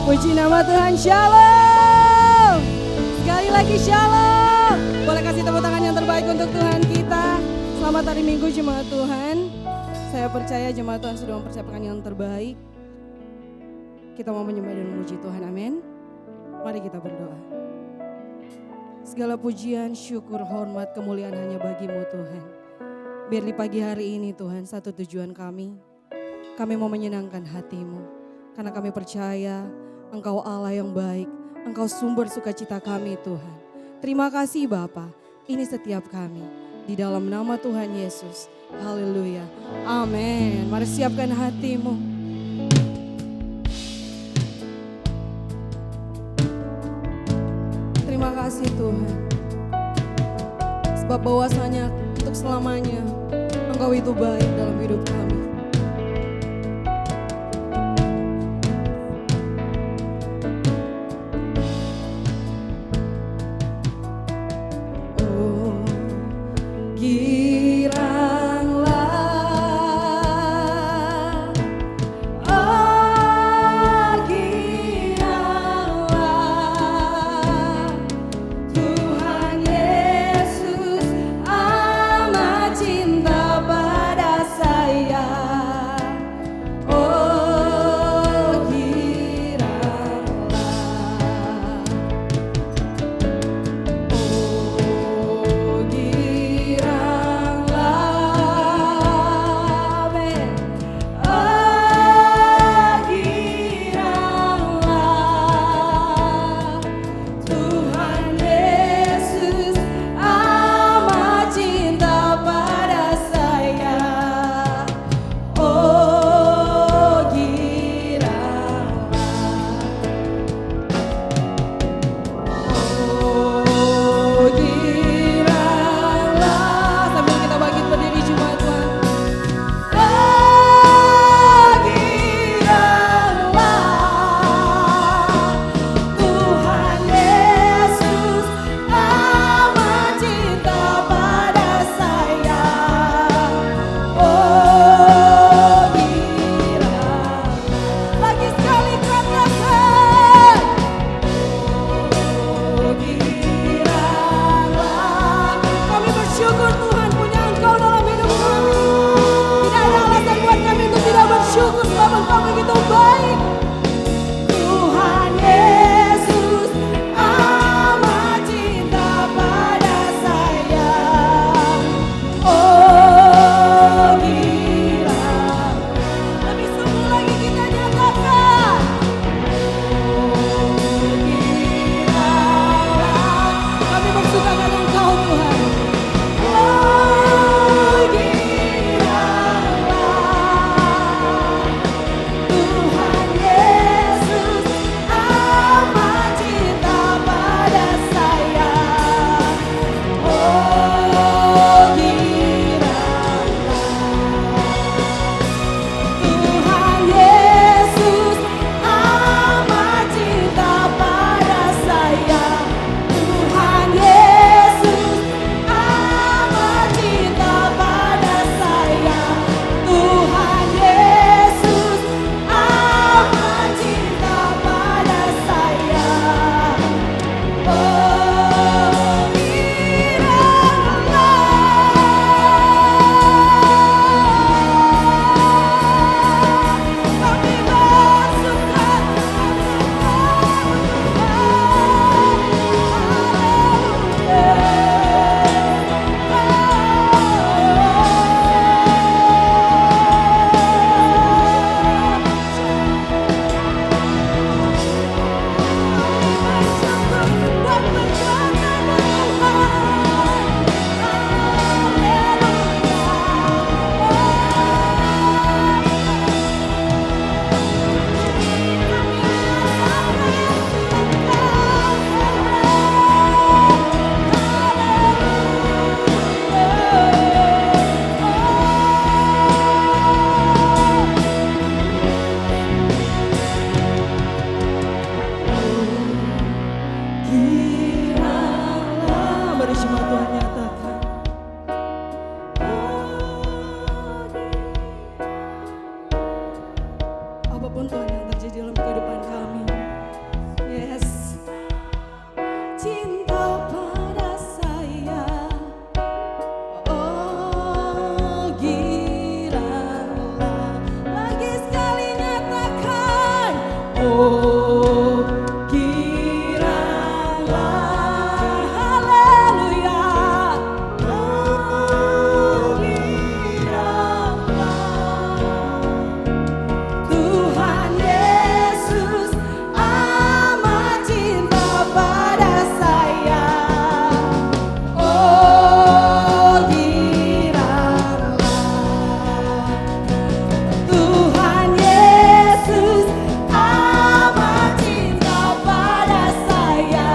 Puji nama Tuhan, shalom. Sekali lagi shalom. Boleh kasih tepuk tangan yang terbaik untuk Tuhan kita. Selamat hari Minggu jemaat Tuhan. Saya percaya jemaat Tuhan sudah mempersiapkan yang terbaik. Kita mau menyembah dan memuji Tuhan, amin. Mari kita berdoa. Segala pujian, syukur, hormat, kemuliaan hanya bagimu Tuhan. Biar di pagi hari ini Tuhan, satu tujuan kami mau menyenangkan hatimu. Karena kami percaya Engkau Allah yang baik, Engkau sumber sukacita kami Tuhan. Terima kasih Bapa, ini setiap kami. Di dalam nama Tuhan Yesus, haleluya, amin. Mari siapkan hatimu. Terima kasih Tuhan. Sebab bahwasanya untuk selamanya Engkau itu baik dalam hidup kami. Apapun Tuhan yang terjadi dalam kehidupan kami, Oh, kiranya haleluya. Oh, kiranya Tuhan Yesus amat cinta pada saya. Oh, kiranya Tuhan Yesus amat cinta pada saya.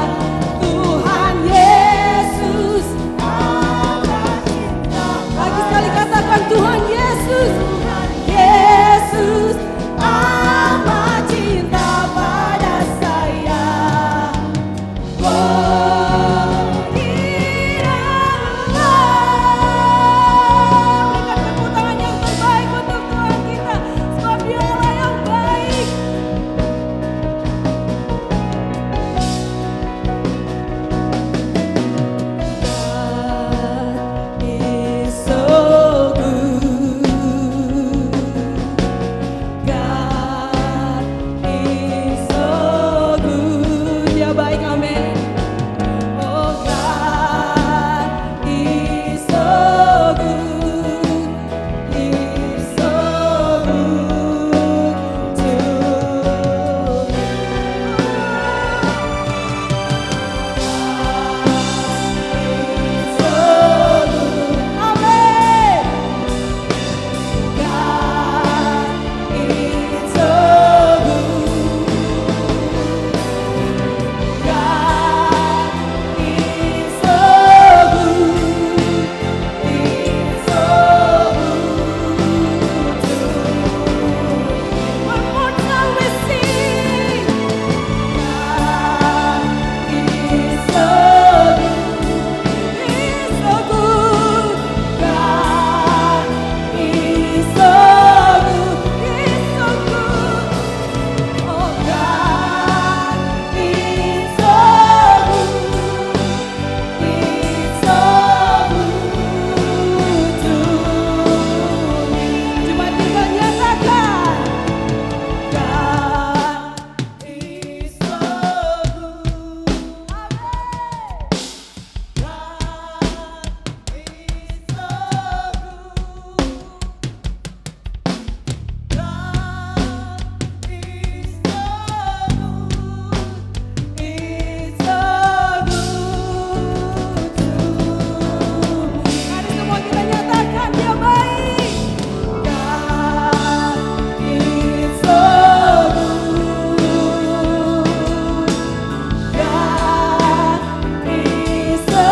Tuhan Yesus amat cinta. Lagi sekali katakan Tuhan Yesus. Yesus amat cinta pada saya. Oh, kiranya berikan tepuk tangan yang terbaik untuk Tuhan kita, sebab Dialah yang baik. God is so good. God is so good. Dia baik, amin. Oh, God is so good. He's so good to me. So good, amin. God is so good. God is so good. He's so good to me. One more time we sing. God is so good. He's so good. God is so good. He's so good. Oh, God is so good. He's so good to me. Cuma kita nyatakan, God is so good. Amin. God is so good. God is so good. It's so good to me. Mari semua kita nyatakan Dia baik. God is so good. God is so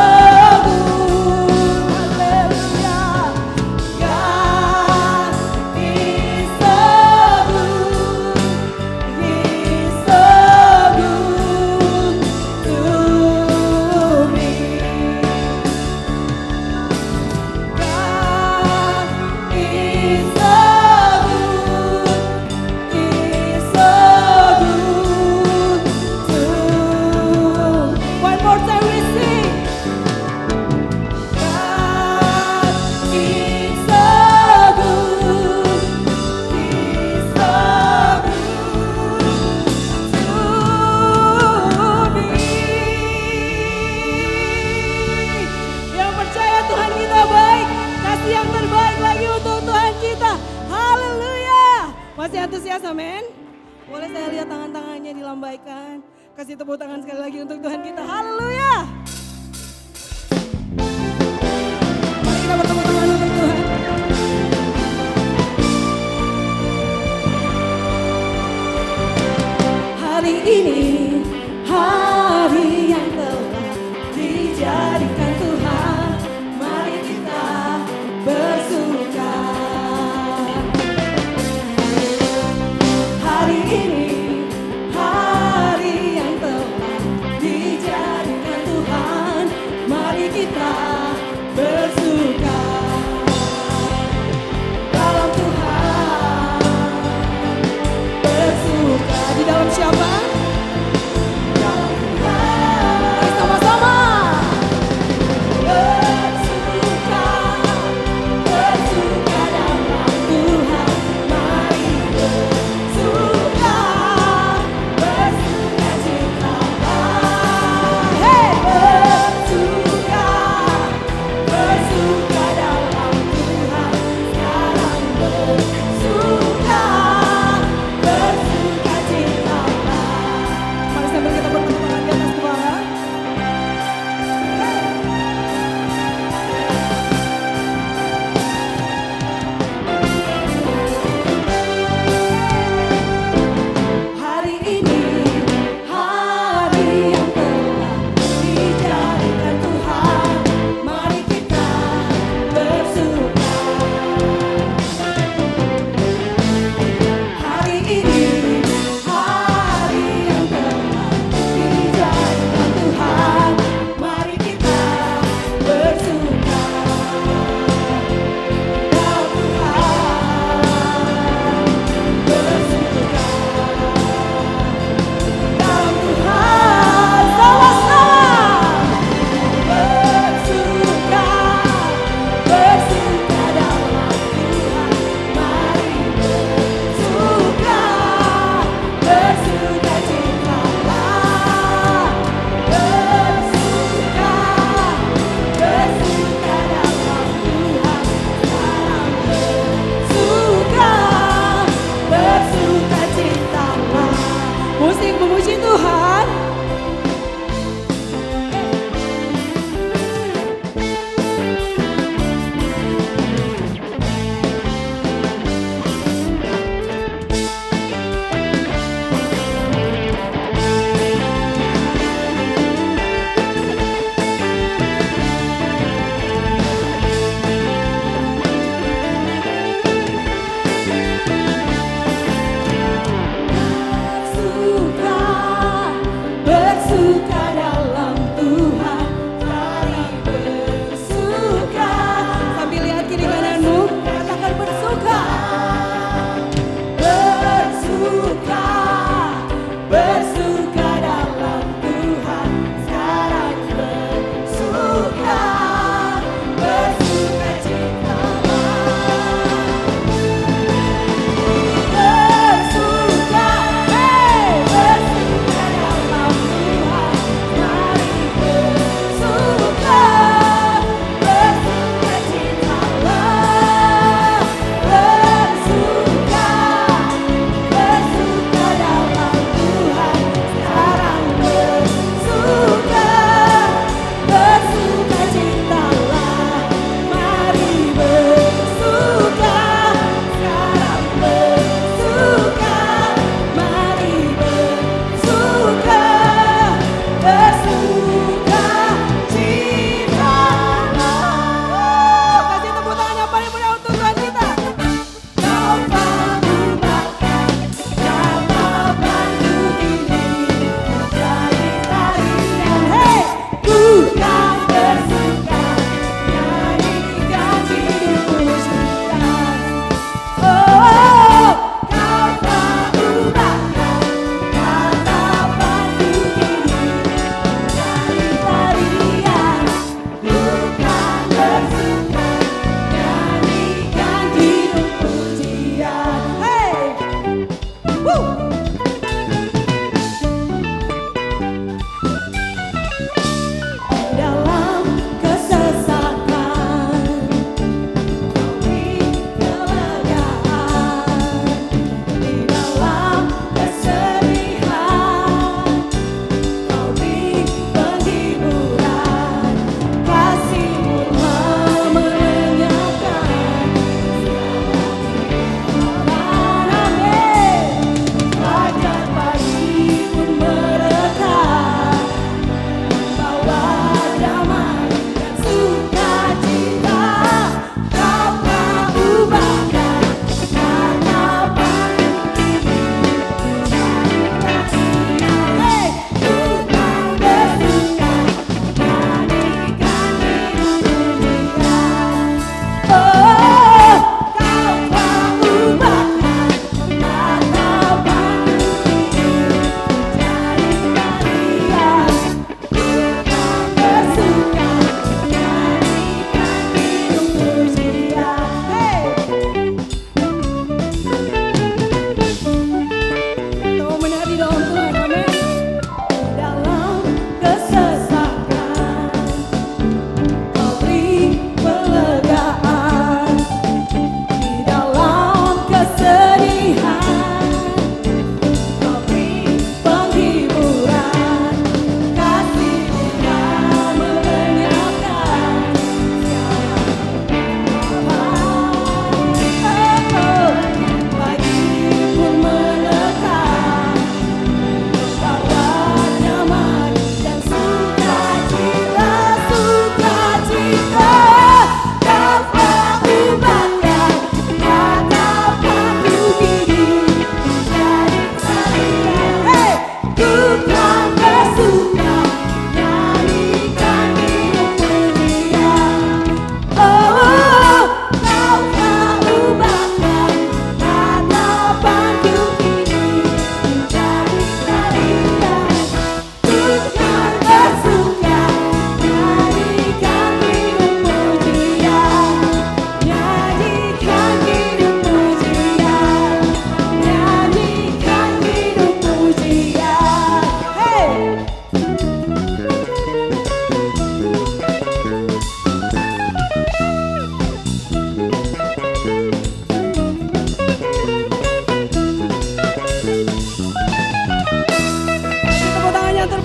good. Haleluya. God is so good. He's so good to me. God is so good. He's so good to me. One more time we sing. God is so good. He's so good to me. Yang percaya Tuhan kita baik, kasih yang terbaik lagi untuk Tuhan kita. Haleluya. Masih antusias, amin? Boleh saya lihat tangan-tangannya dilambaikan. Kasih tepuk tangan sekali lagi untuk Tuhan kita. Haleluya. Mari kita bertepuk tangan untuk Tuhan. Hari ini hari yang telah dijadikan Tuhan, mari kita bersuka. Hari ini hari yang telah dijadikan Tuhan, mari kita bersuka dalam Tuhan. Bersuka di dalam siapa?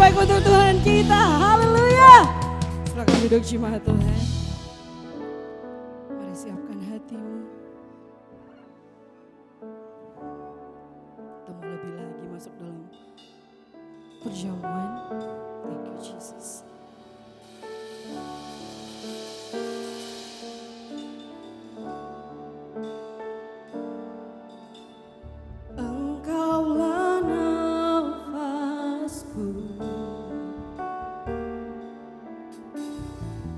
terbaik untuk Tuhan kita. Haleluya. Silakan duduk jemaat Tuhan. Mari siapkan hatimu. Kita mau lebih lagi masuk dalam perjamuan. Thank you Jesus. Engkaulah nafasku,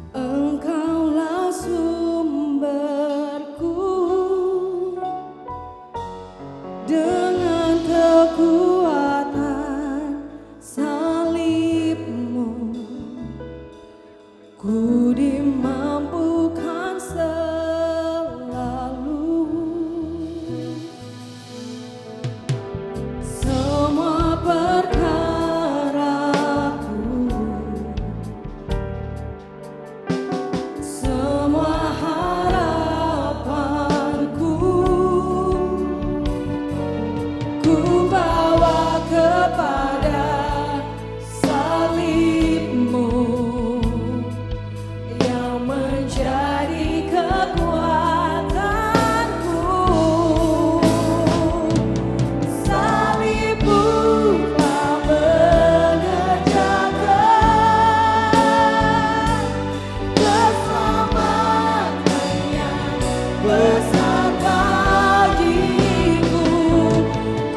Engkaulah sumberku, dengan kekuatan salibmu ku dimampukan selalu. Semua perkaraku, semua harapanku, ku bawa kepada salibmu yang menjadi kekuatanku. Salibmu telah mengerjakan keselamatan yang besar bagiku.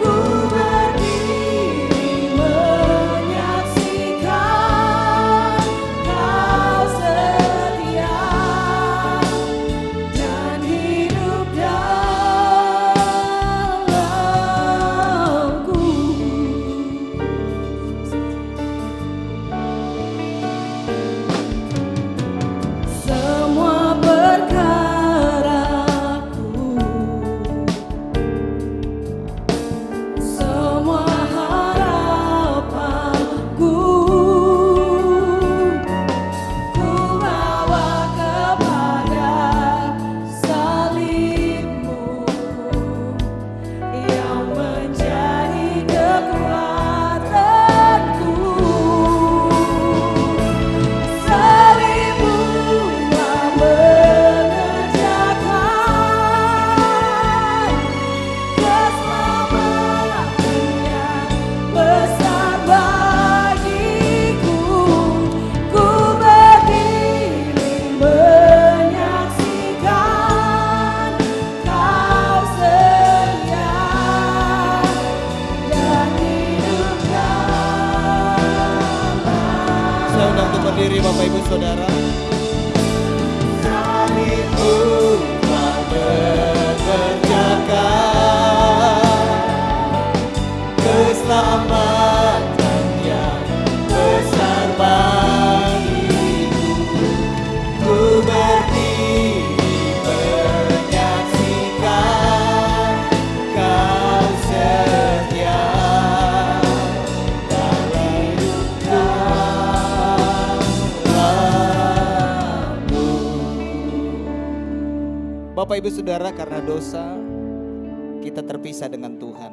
Ku berdiri menyaksikan Kau setia dan hidup dalamku. Semua perkaraku, semua harapanku, ku bawa kepada salibmu yang menjadi kekuatanku. Salibmu telah mengerjakan keselamatan yang besar bagiku. Ku berdiri menyaksikan Kau setia dan hidup dalamku. Saya undang untuk berdiri Bapak Ibu Saudara. Salibmu telah mengerjakan keselamatan yang besar bagiku. Ku berdiri menyaksikan Kau setia dalam hidup dalamku. Bapak Ibu Saudara, karena dosa kita terpisah dengan Tuhan.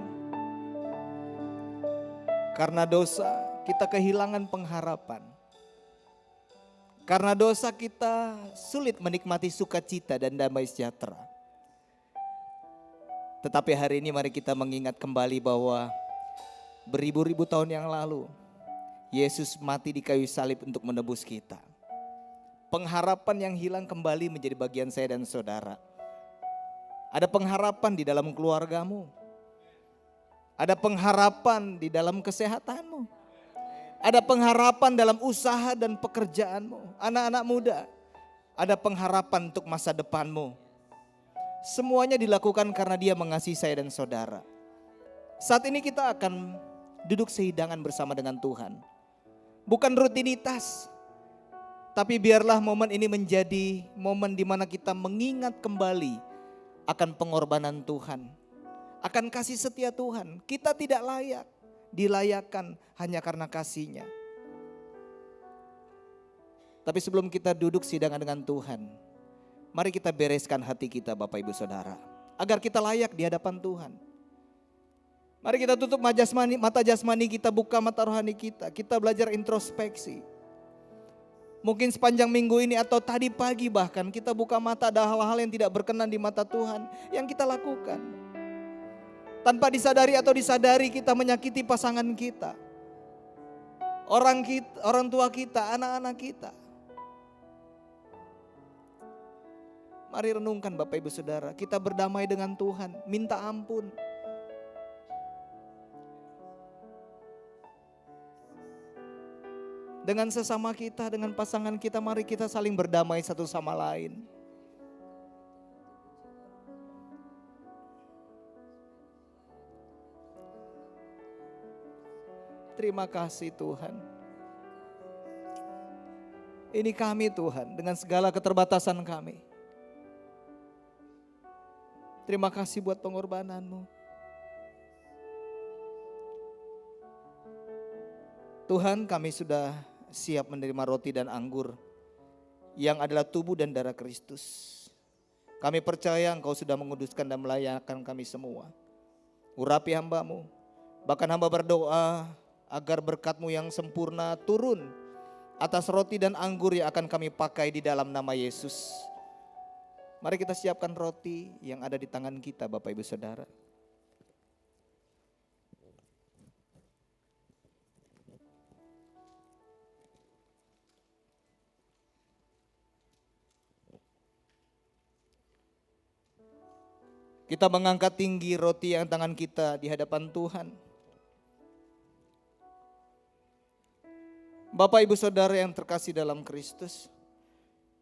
Karena dosa kita kehilangan pengharapan. Karena dosa kita sulit menikmati sukacita dan damai sejahtera. Tetapi hari ini mari kita mengingat kembali bahwa beribu-ribu tahun yang lalu Yesus mati di kayu salib untuk menebus kita. Pengharapan yang hilang kembali menjadi bagian saya dan saudara. Ada pengharapan di dalam keluargamu. Ada pengharapan di dalam kesehatanmu. Ada pengharapan dalam usaha dan pekerjaanmu. Anak-anak muda, ada pengharapan untuk masa depanmu. Semuanya dilakukan karena Dia mengasihi saya dan saudara. Saat ini kita akan duduk sehidangan bersama dengan Tuhan. Bukan rutinitas, tapi biarlah momen ini menjadi momen di mana kita mengingat kembali akan pengorbanan Tuhan, akan kasih setia Tuhan. Kita tidak layak, dilayakkan hanya karena kasih-Nya. Tapi sebelum kita duduk sidangan dengan Tuhan, mari kita bereskan hati kita Bapak Ibu Saudara, agar kita layak di hadapan Tuhan. Mari kita tutup mata jasmani kita, buka mata rohani kita. Kita belajar introspeksi. Mungkin sepanjang minggu ini atau tadi pagi bahkan kita buka mata, ada hal-hal yang tidak berkenan di mata Tuhan yang kita lakukan. Tanpa disadari atau disadari kita menyakiti pasangan kita, orang tua kita, anak-anak kita. Mari renungkan Bapak Ibu Saudara, kita berdamai dengan Tuhan, minta ampun. Dengan sesama kita, dengan pasangan kita, mari kita saling berdamai satu sama lain. Terima kasih Tuhan. Ini kami Tuhan, dengan segala keterbatasan kami. Terima kasih buat pengorbanan-Mu. Tuhan, kami sudah siap menerima roti dan anggur yang adalah tubuh dan darah Kristus. Kami percaya Engkau sudah menguduskan dan melayakkan kami semua. Urapi hamba-Mu, bahkan hamba berdoa agar berkat-Mu yang sempurna turun atas roti dan anggur yang akan kami pakai di dalam nama Yesus. Mari kita siapkan roti yang ada di tangan kita Bapak Ibu Saudara. Kita mengangkat tinggi roti yang tangan kita di hadapan Tuhan. Bapak Ibu Saudara yang terkasih dalam Kristus,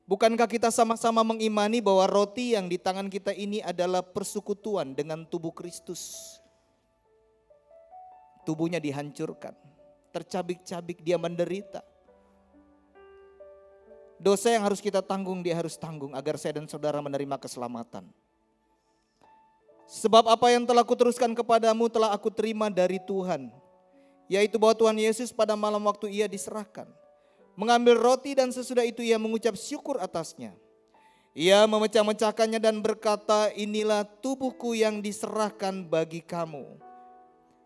bukankah kita sama-sama mengimani bahwa roti yang di tangan kita ini adalah persekutuan dengan tubuh Kristus? Tubuhnya dihancurkan, tercabik-cabik, dia menderita. Dosa yang harus kita tanggung, dia harus tanggung agar saya dan saudara menerima keselamatan. Sebab apa yang telah kuteruskan kepadamu telah aku terima dari Tuhan, yaitu bahwa Tuhan Yesus pada malam waktu ia diserahkan, mengambil roti dan sesudah itu ia mengucap syukur atasnya. Ia memecah-mecahkannya dan berkata, inilah tubuhku yang diserahkan bagi kamu.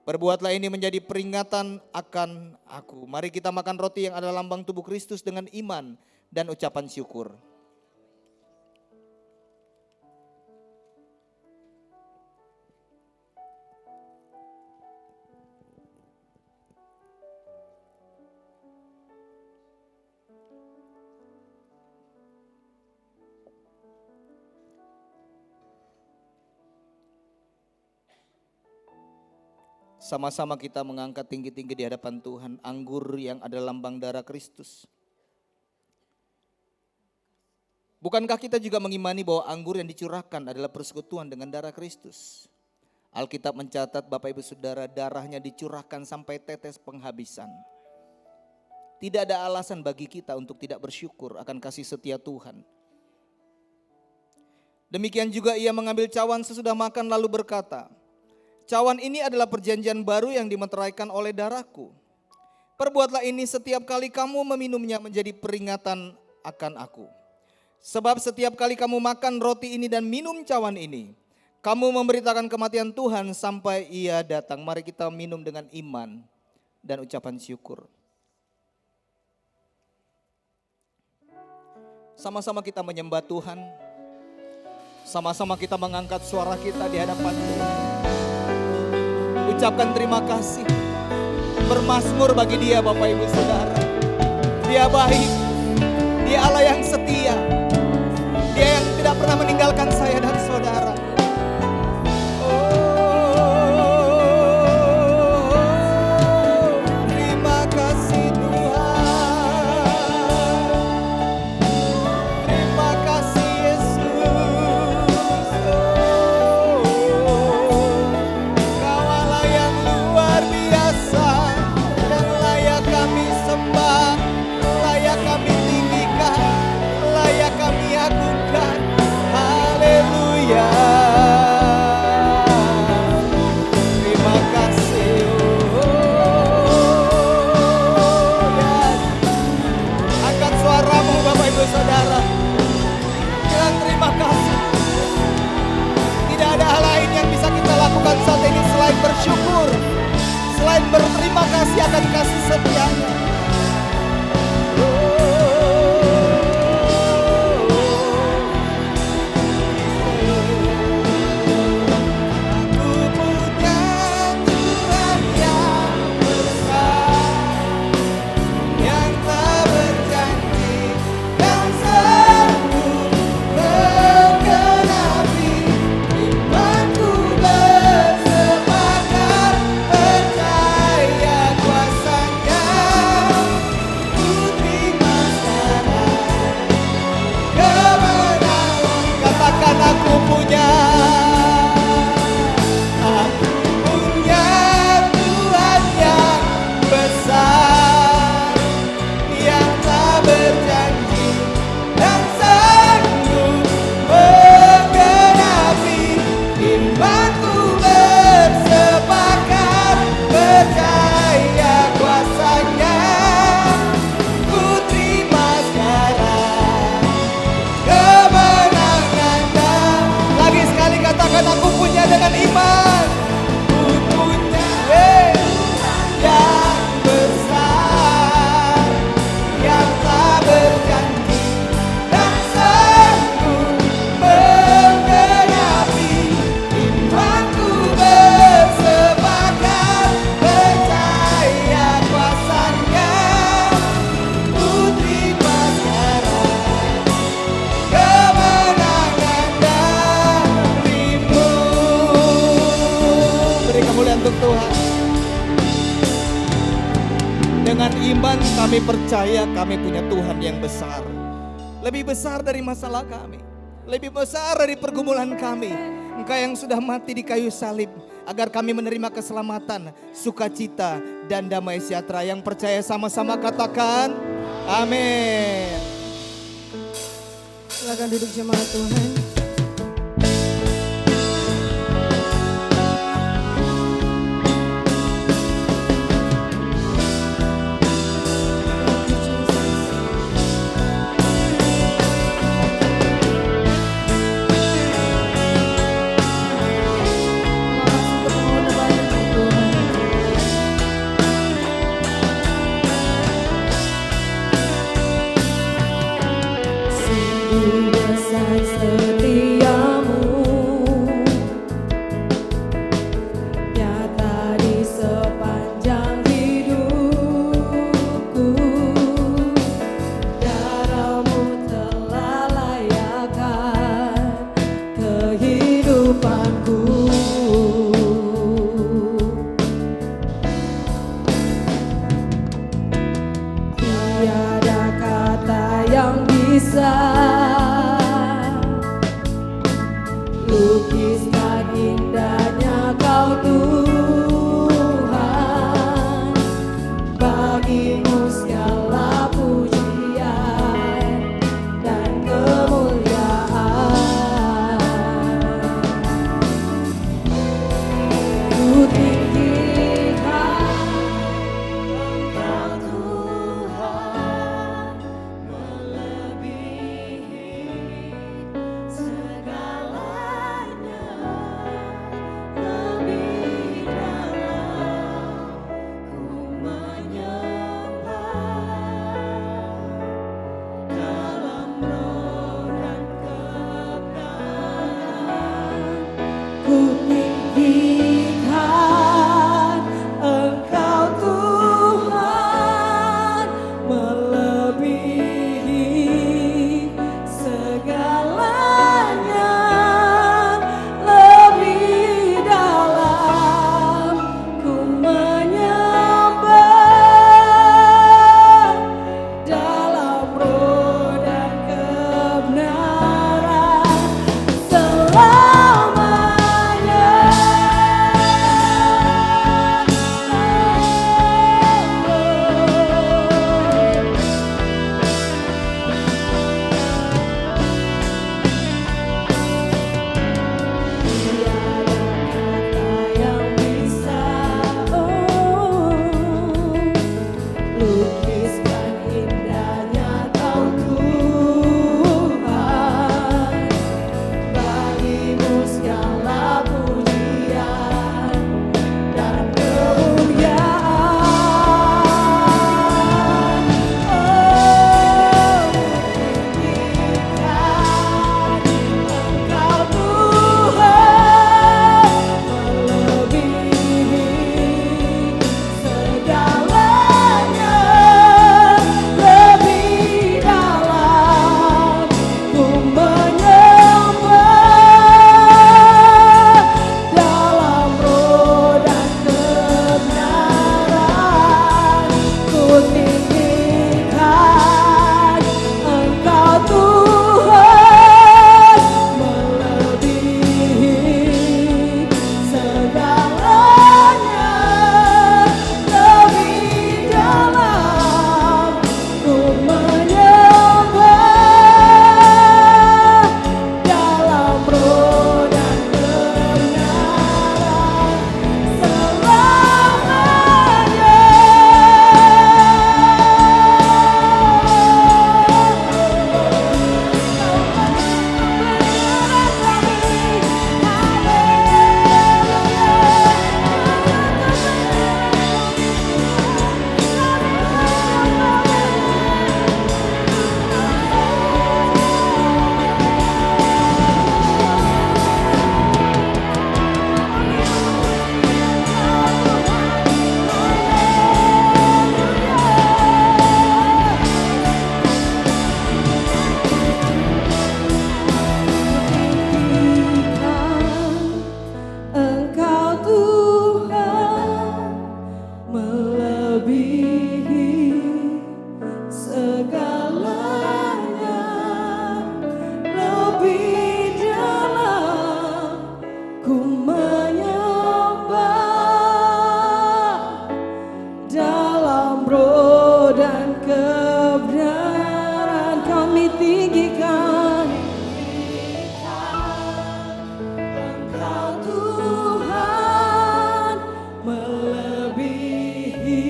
Perbuatlah ini menjadi peringatan akan aku. Mari kita makan roti yang adalah lambang tubuh Kristus dengan iman dan ucapan syukur. Sama-sama kita mengangkat tinggi-tinggi di hadapan Tuhan anggur yang adalah lambang darah Kristus. Bukankah kita juga mengimani bahwa anggur yang dicurahkan adalah persekutuan dengan darah Kristus? Alkitab mencatat Bapak Ibu Saudara, darahnya dicurahkan sampai tetes penghabisan. Tidak ada alasan bagi kita untuk tidak bersyukur akan kasih setia Tuhan. Demikian juga ia mengambil cawan sesudah makan lalu berkata, cawan ini adalah perjanjian baru yang dimeteraikan oleh darahku. Perbuatlah ini setiap kali kamu meminumnya menjadi peringatan akan aku. Sebab setiap kali kamu makan roti ini dan minum cawan ini, kamu memberitakan kematian Tuhan sampai ia datang. Mari kita minum dengan iman dan ucapan syukur. Sama-sama kita menyembah Tuhan. Sama-sama kita mengangkat suara kita di hadapan Tuhan. Ucapkan terima kasih, bermazmur bagi Dia Bapak Ibu Saudara. Dia baik, Dia Allah yang setia, Dia yang tidak pernah meninggalkan saya dan saudara. Terima kasih Tuhan, terima kasih Yesus. Layak kami tinggikan, layak kami agungkan. Haleluya. kasih akan kasih setianya. Untuk Tuhan. Dengan iman kami percaya kami punya Tuhan yang besar. Lebih besar dari masalah kami. Lebih besar dari pergumulan kami. Engkau yang sudah mati di kayu salib agar kami menerima keselamatan, sukacita dan damai sejahtera. Yang percaya sama-sama katakan amin. Silakan duduk jemaat Tuhan. Sungguh besar setia melebihi segalanya, lebih dalam ku menyembah, dalam roh dan kebenaran kami tinggikan Engkau Tuhan, melebihi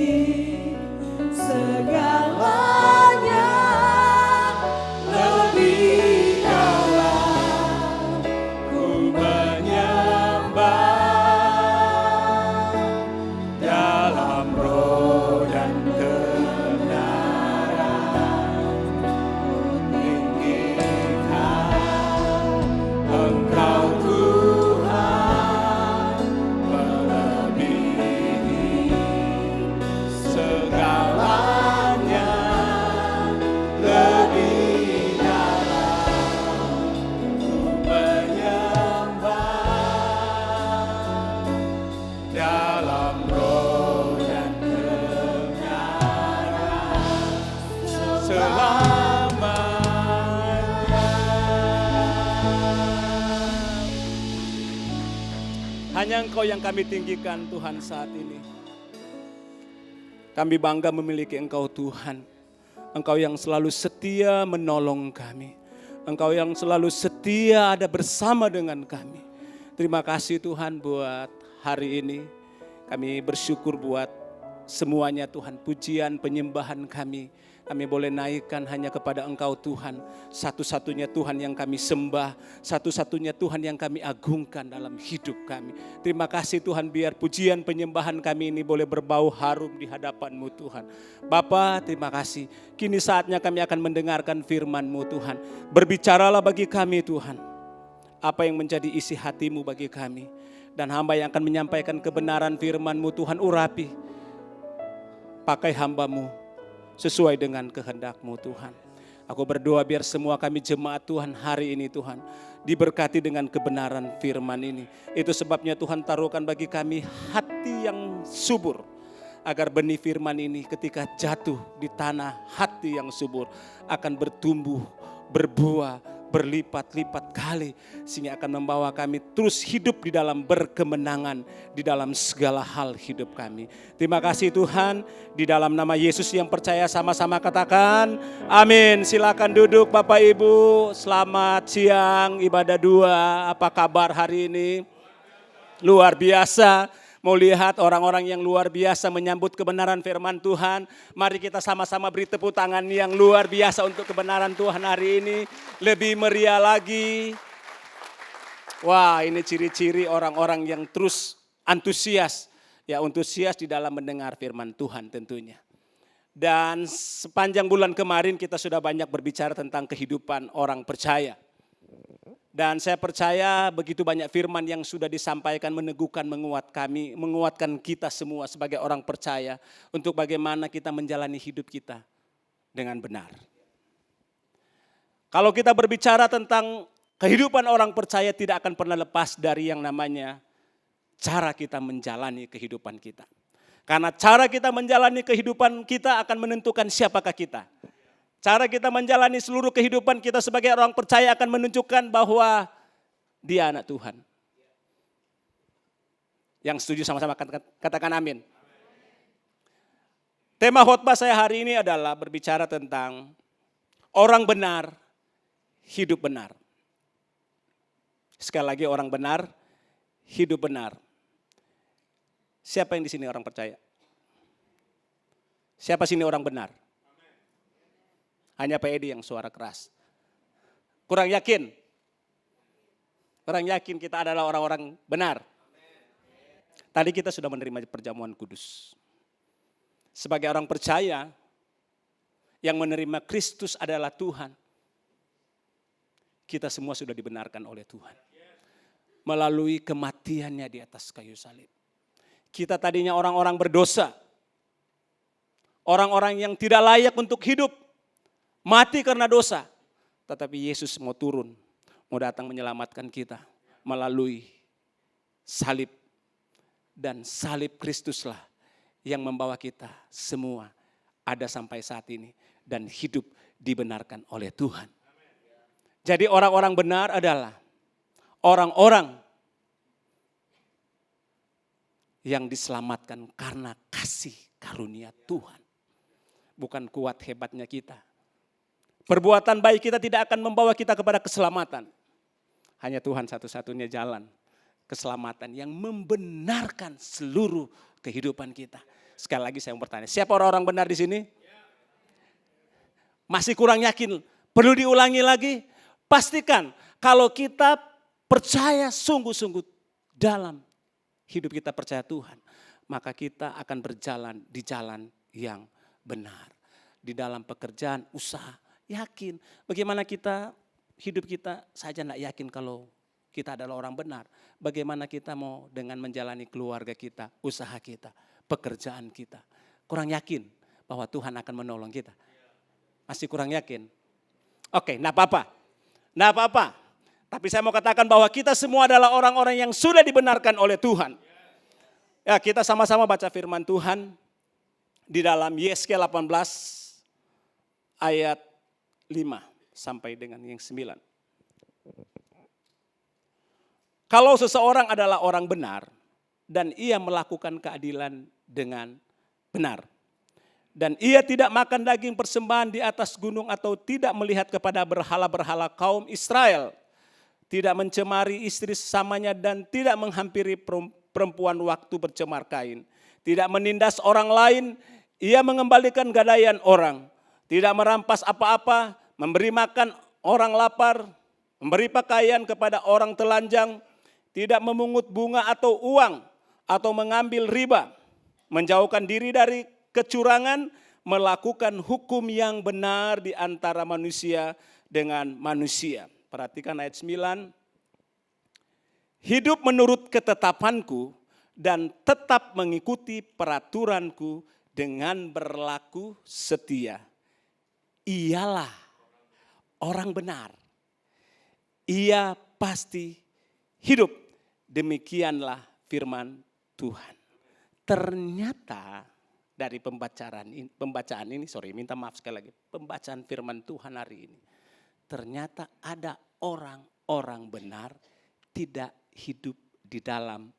segalanya, lebih dalam ku menyembah, dalam roh dan kebenaran tinggikan Engkau Tuhan, melebihi segalanya, lebih dalam ku menyembah, dalam roh dan kebenaran selamanya. Hanya Engkau yang kami tinggikan Tuhan saat ini. Kami bangga memiliki Engkau Tuhan. Engkau yang selalu setia menolong kami. Engkau yang selalu setia ada bersama dengan kami. Terima kasih Tuhan buat hari ini. Kami bersyukur buat semuanya Tuhan. Pujian, penyembahan kami boleh naikkan hanya kepada Engkau Tuhan. Satu-satunya Tuhan yang kami sembah, satu-satunya Tuhan yang kami agungkan dalam hidup kami. Terima kasih Tuhan, biar pujian penyembahan kami ini boleh berbau harum di hadapan-Mu Tuhan. Bapa, terima kasih. Kini saatnya kami akan mendengarkan firman-Mu Tuhan. Berbicaralah bagi kami Tuhan, apa yang menjadi isi hati-Mu bagi kami. Dan hamba yang akan menyampaikan kebenaran firman-Mu Tuhan, urapi, pakai hamba-Mu sesuai dengan kehendak-Mu Tuhan. Aku berdoa biar semua kami jemaat Tuhan hari ini Tuhan diberkati dengan kebenaran firman ini. Itu sebabnya Tuhan taruhkan bagi kami hati yang subur, agar benih firman ini ketika jatuh di tanah hati yang subur akan bertumbuh, berbuah, berlipat-lipat kali, sehingga akan membawa kami terus hidup di dalam berkemenangan di dalam segala hal hidup kami. Terima kasih Tuhan, di dalam nama Yesus yang percaya sama-sama katakan amin. Silakan duduk Bapak Ibu. Selamat siang ibadah 2. Apa kabar hari ini? Luar biasa. Mau lihat orang-orang yang luar biasa menyambut kebenaran firman Tuhan. Mari kita sama-sama beri tepuk tangan yang luar biasa untuk kebenaran Tuhan hari ini. Lebih meriah lagi. Wah, ini ciri-ciri orang-orang yang terus antusias. Ya, antusias di dalam mendengar firman Tuhan tentunya. Dan sepanjang bulan kemarin kita sudah banyak berbicara tentang kehidupan orang percaya. Dan saya percaya begitu banyak firman yang sudah disampaikan meneguhkan, menguatkan kita semua sebagai orang percaya untuk bagaimana kita menjalani hidup kita dengan benar. Kalau kita berbicara tentang kehidupan orang percaya tidak akan pernah lepas dari yang namanya cara kita menjalani kehidupan kita. Karena cara kita menjalani kehidupan kita akan menentukan siapakah kita. Cara kita menjalani seluruh kehidupan kita sebagai orang percaya akan menunjukkan bahwa dia anak Tuhan. Yang setuju sama-sama katakan amin. Tema khotbah saya hari ini adalah berbicara tentang orang benar, hidup benar. Sekali lagi orang benar, hidup benar. Siapa yang di sini orang percaya? Siapa sini orang benar? Hanya Pak Edi yang suara keras. Kurang yakin? Kurang yakin kita adalah orang-orang benar. Tadi kita sudah menerima perjamuan kudus. Sebagai orang percaya yang menerima Kristus adalah Tuhan, kita semua sudah dibenarkan oleh Tuhan. Melalui kematiannya di atas kayu salib. Kita tadinya orang-orang berdosa. Orang-orang yang tidak layak untuk hidup. Mati karena dosa. Tetapi Yesus mau turun, mau datang menyelamatkan kita melalui salib. Dan salib Kristuslah yang membawa kita semua ada sampai saat ini dan hidup dibenarkan oleh Tuhan. Jadi orang-orang benar adalah orang-orang yang diselamatkan karena kasih karunia Tuhan. Bukan kuat hebatnya kita. Perbuatan baik kita tidak akan membawa kita kepada keselamatan. Hanya Tuhan satu-satunya jalan keselamatan yang membenarkan seluruh kehidupan kita. Sekali lagi saya mau bertanya, siapa orang-orang benar di sini? Masih kurang yakin? Perlu diulangi lagi? Pastikan kalau kita percaya sungguh-sungguh dalam hidup kita percaya Tuhan, maka kita akan berjalan di jalan yang benar. Di dalam pekerjaan, usaha, yakin. Bagaimana kita, hidup kita saja tidak yakin kalau kita adalah orang benar. Bagaimana kita mau dengan menjalani keluarga kita, usaha kita, pekerjaan kita. Kurang yakin bahwa Tuhan akan menolong kita. Masih kurang yakin? Oke, tidak apa-apa. Tidak apa-apa. Tapi saya mau katakan bahwa kita semua adalah orang-orang yang sudah dibenarkan oleh Tuhan. Ya, kita sama-sama baca firman Tuhan di dalam Yesaya 18 ayat 5 sampai dengan yang 9. Kalau seseorang adalah orang benar dan ia melakukan keadilan dengan benar, dan ia tidak makan daging persembahan di atas gunung atau tidak melihat kepada berhala-berhala kaum Israel, tidak mencemari istri sesamanya dan tidak menghampiri perempuan waktu bercemar kain, tidak menindas orang lain, ia mengembalikan gadaian orang, tidak merampas apa-apa, memberi makan orang lapar, memberi pakaian kepada orang telanjang, tidak memungut bunga atau uang, atau mengambil riba, menjauhkan diri dari kecurangan, melakukan hukum yang benar di antara manusia dengan manusia. Perhatikan ayat 9. Hidup menurut ketetapanku dan tetap mengikuti peraturanku dengan berlaku setia. Ialah orang benar. Ia pasti hidup. Demikianlah firman Tuhan. Ternyata dari pembacaan ini, minta maaf sekali lagi, pembacaan firman Tuhan hari ini, ternyata ada orang-orang benar tidak hidup di dalam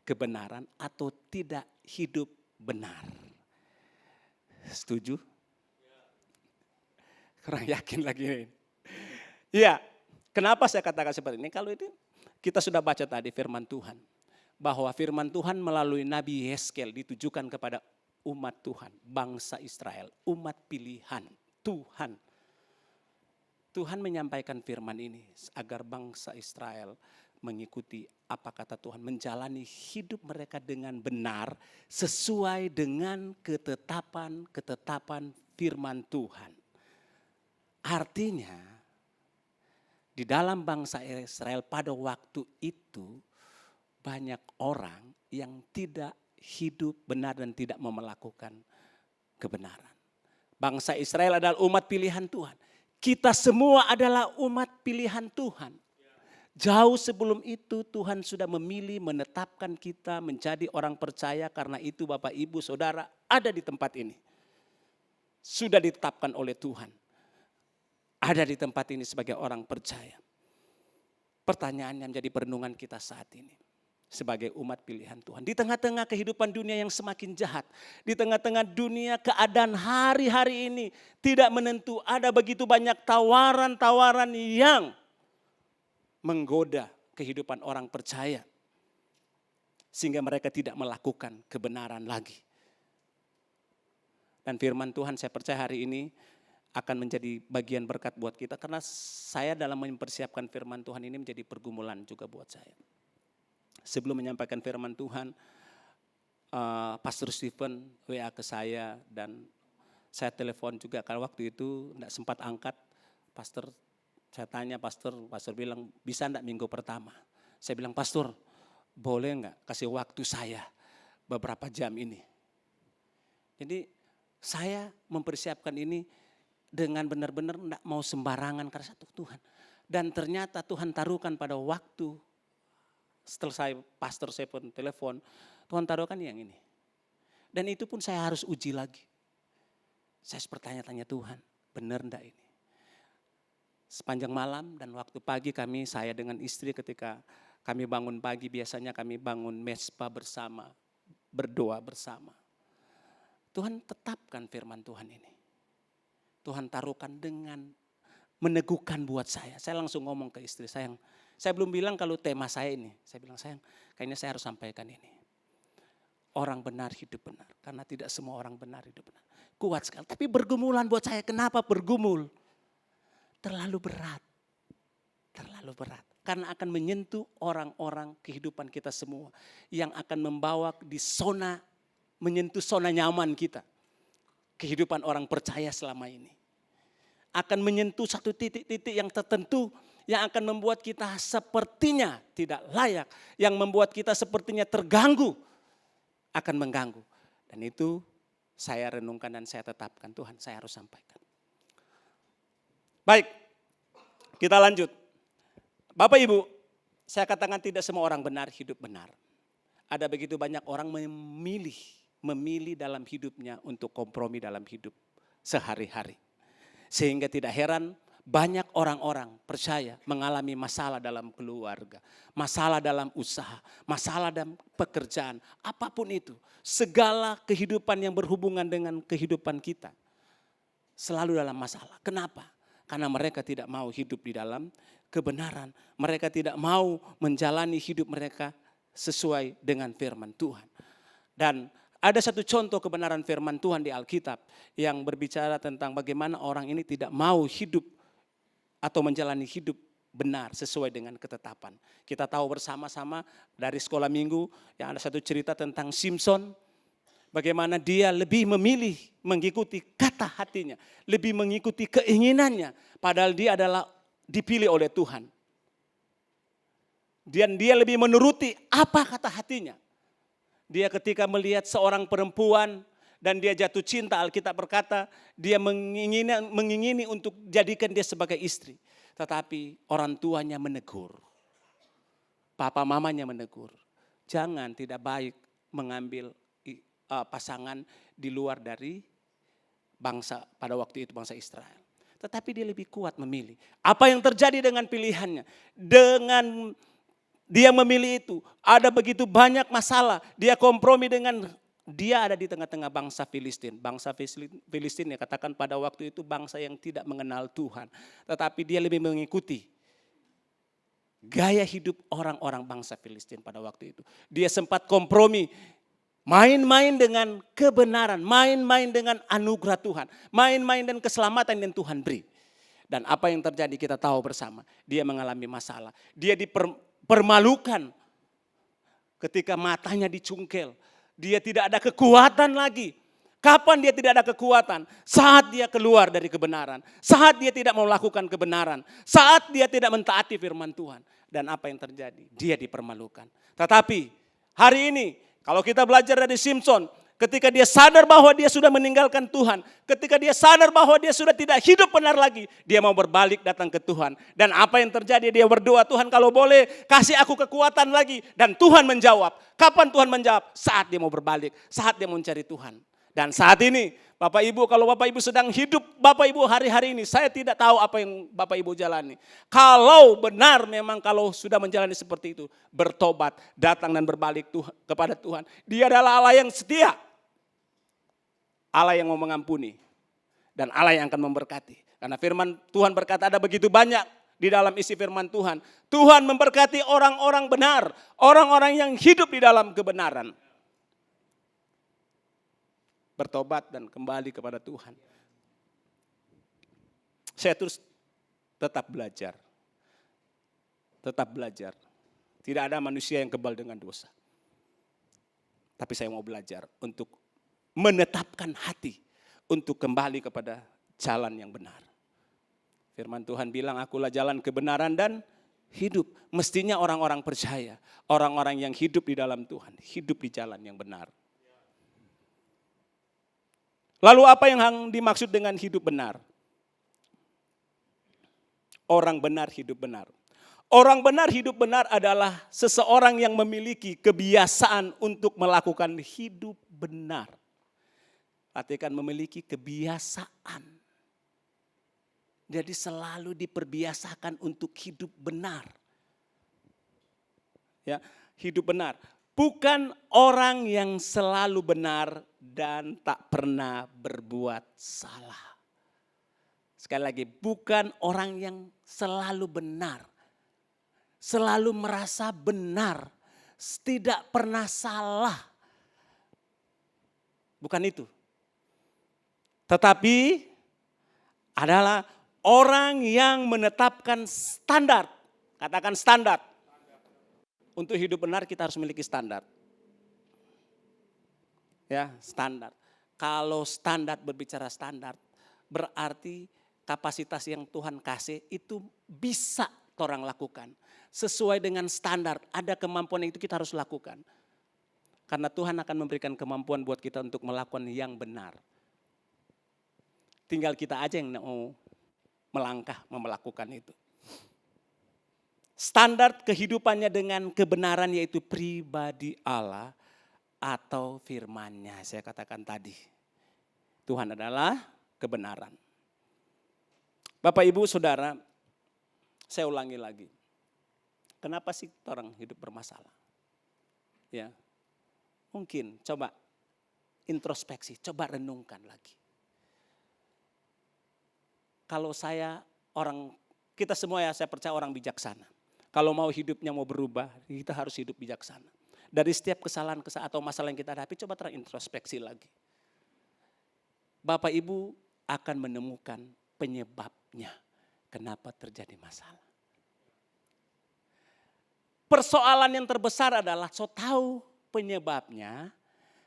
kebenaran atau tidak hidup benar. Setuju? Kurang yakin lagi. Iya, kenapa saya katakan seperti ini? Kalau itu kita sudah baca tadi firman Tuhan, bahwa firman Tuhan melalui Nabi Yeskel ditujukan kepada umat Tuhan, bangsa Israel, umat pilihan Tuhan. Tuhan menyampaikan firman ini agar bangsa Israel mengikuti apa kata Tuhan, menjalani hidup mereka dengan benar sesuai dengan ketetapan firman Tuhan. Artinya di dalam bangsa Israel pada waktu itu banyak orang yang tidak hidup benar dan tidak mau melakukan kebenaran. Bangsa Israel adalah umat pilihan Tuhan. Kita semua adalah umat pilihan Tuhan. Jauh sebelum itu Tuhan sudah memilih, menetapkan kita menjadi orang percaya. Karena itu Bapak, Ibu, Saudara ada di tempat ini. Sudah ditetapkan oleh Tuhan. Ada di tempat ini sebagai orang percaya. Pertanyaan yang menjadi perenungan kita saat ini. Sebagai umat pilihan Tuhan. Di tengah-tengah kehidupan dunia yang semakin jahat. Di tengah-tengah dunia keadaan hari-hari ini tidak menentu. Ada begitu banyak tawaran-tawaran yang menggoda kehidupan orang percaya. Sehingga mereka tidak melakukan kebenaran lagi. Dan firman Tuhan saya percaya hari ini akan menjadi bagian berkat buat kita. Karena saya dalam mempersiapkan firman Tuhan ini menjadi pergumulan juga buat saya. Sebelum menyampaikan firman Tuhan, Pastor Stephen WA ke saya dan saya telepon juga. Karena waktu itu tidak sempat angkat, Pastor, saya tanya Pastor bilang bisa enggak minggu pertama. Saya bilang, Pastor boleh enggak kasih waktu saya beberapa jam ini. Jadi saya mempersiapkan ini dengan benar-benar enggak mau sembarangan karena satu Tuhan. Dan ternyata Tuhan taruhkan pada waktu setelah Pastor Stephen telepon, Tuhan taruhkan yang ini. Dan itu pun saya harus uji lagi. Saya bertanya-tanya, Tuhan, benar enggak ini? Sepanjang malam dan waktu pagi saya dengan istri ketika kami bangun pagi, biasanya kami bangun mesbah bersama, berdoa bersama. Tuhan tetapkan firman Tuhan ini. Tuhan taruhkan dengan meneguhkan buat saya. Saya langsung ngomong ke istri, sayang, saya belum bilang kalau tema saya ini. Saya bilang, sayang, kayaknya saya harus sampaikan ini. Orang benar hidup benar, karena tidak semua orang benar hidup benar. Kuat sekali, tapi bergumulan buat saya. Kenapa bergumul? Terlalu berat. Terlalu berat. Karena akan menyentuh orang-orang kehidupan kita semua. Yang akan membawa di zona, menyentuh zona nyaman kita. Kehidupan orang percaya selama ini. Akan menyentuh satu titik-titik yang tertentu. Yang akan membuat kita sepertinya tidak layak. Yang membuat kita sepertinya terganggu. Akan mengganggu. Dan itu saya renungkan dan saya tetapkan. Tuhan, saya harus sampaikan. Baik, kita lanjut. Bapak Ibu, saya katakan tidak semua orang benar hidup benar. Ada begitu banyak orang memilih dalam hidupnya untuk kompromi dalam hidup sehari-hari. Sehingga tidak heran banyak orang-orang percaya mengalami masalah dalam keluarga, masalah dalam usaha, masalah dalam pekerjaan, apapun itu. Segala kehidupan yang berhubungan dengan kehidupan kita selalu dalam masalah. Kenapa? Karena mereka tidak mau hidup di dalam kebenaran. Mereka tidak mau menjalani hidup mereka sesuai dengan firman Tuhan. Dan ada satu contoh kebenaran firman Tuhan di Alkitab yang berbicara tentang bagaimana orang ini tidak mau hidup atau menjalani hidup benar sesuai dengan ketetapan. Kita tahu bersama-sama dari sekolah minggu yang ada satu cerita tentang Simpson. Bagaimana dia lebih memilih mengikuti kata hatinya. Lebih mengikuti keinginannya. Padahal dia adalah dipilih oleh Tuhan. Dan dia lebih menuruti apa kata hatinya. Dia ketika melihat seorang perempuan dan dia jatuh cinta, Alkitab berkata dia mengingini untuk jadikan dia sebagai istri. Tetapi orang tuanya menegur. Papa mamanya menegur. Jangan, tidak baik mengambil pasangan di luar dari bangsa, pada waktu itu bangsa Israel. Tetapi dia lebih kuat memilih. Apa yang terjadi dengan pilihannya? Dengan dia memilih itu, ada begitu banyak masalah. Dia kompromi dengan, dia ada di tengah-tengah bangsa Filistin. Bangsa Filistin ya katakan pada waktu itu bangsa yang tidak mengenal Tuhan. Tetapi dia lebih mengikuti gaya hidup orang-orang bangsa Filistin pada waktu itu. Dia sempat kompromi. Main-main dengan kebenaran, main-main dengan anugerah Tuhan, main-main dengan keselamatan yang Tuhan beri. Dan apa yang terjadi kita tahu bersama, dia mengalami masalah. Dia dipermalukan ketika matanya dicungkel. Dia tidak ada kekuatan lagi. Kapan dia tidak ada kekuatan? Saat dia keluar dari kebenaran. Saat dia tidak mau melakukan kebenaran. Saat dia tidak mentaati firman Tuhan. Dan apa yang terjadi? Dia dipermalukan. Tetapi hari ini, kalau kita belajar dari Simpson, ketika dia sadar bahwa dia sudah meninggalkan Tuhan, ketika dia sadar bahwa dia sudah tidak hidup benar lagi, dia mau berbalik datang ke Tuhan. Dan apa yang terjadi? Dia berdoa, Tuhan kalau boleh kasih aku kekuatan lagi. Dan Tuhan menjawab. Kapan Tuhan menjawab? Saat dia mau berbalik, saat dia mau mencari Tuhan. Dan saat ini, Bapak Ibu, kalau Bapak Ibu sedang hidup, Bapak Ibu hari-hari ini, saya tidak tahu apa yang Bapak Ibu jalani. Kalau benar memang kalau sudah menjalani seperti itu, bertobat, datang dan berbalik kepada Tuhan. Dia adalah Allah yang setia. Allah yang mau mengampuni. Dan Allah yang akan memberkati. Karena firman Tuhan berkata ada begitu banyak di dalam isi firman Tuhan. Tuhan memberkati orang-orang benar. Orang-orang yang hidup di dalam kebenaran. Bertobat dan kembali kepada Tuhan. Saya terus tetap belajar. Tetap belajar. Tidak ada manusia yang kebal dengan dosa. Tapi saya mau belajar untuk menetapkan hati untuk kembali kepada jalan yang benar. Firman Tuhan bilang, akulah jalan kebenaran dan hidup. Mestinya orang-orang percaya, orang-orang yang hidup di dalam Tuhan, hidup di jalan yang benar. Lalu apa yang dimaksud dengan hidup benar? Orang benar hidup benar. Orang benar hidup benar adalah seseorang yang memiliki kebiasaan untuk melakukan hidup benar. Artikan memiliki kebiasaan. Jadi selalu diperbiasakan untuk hidup benar. Ya, hidup benar. Bukan orang yang selalu benar dan tak pernah berbuat salah. Sekali lagi, bukan orang yang selalu benar. Selalu merasa benar. Tidak pernah salah. Bukan itu. Tetapi adalah orang yang menetapkan standar. Katakan standar. Untuk hidup benar kita harus memiliki standar. Ya, standar. Kalau standar berbicara standar, berarti kapasitas yang Tuhan kasih itu bisa orang lakukan. Sesuai dengan standar, ada kemampuan yang itu kita harus lakukan. Karena Tuhan akan memberikan kemampuan buat kita untuk melakukan yang benar. Tinggal kita aja yang mau melangkah, mau melakukan itu. Standar kehidupannya dengan kebenaran yaitu pribadi Allah atau firman-Nya. Saya katakan tadi, Tuhan adalah kebenaran. Bapak, Ibu, Saudara, saya ulangi lagi. Kenapa sih orang hidup bermasalah? Ya, mungkin coba introspeksi, coba renungkan lagi. Kalau kita semua ya saya percaya orang bijaksana. Kalau mau hidupnya mau berubah, kita harus hidup bijaksana. Dari setiap kesalahan atau masalah yang kita hadapi, coba terintrospeksi lagi. Bapak Ibu akan menemukan penyebabnya. Kenapa terjadi masalah. Persoalan yang terbesar adalah tahu penyebabnya,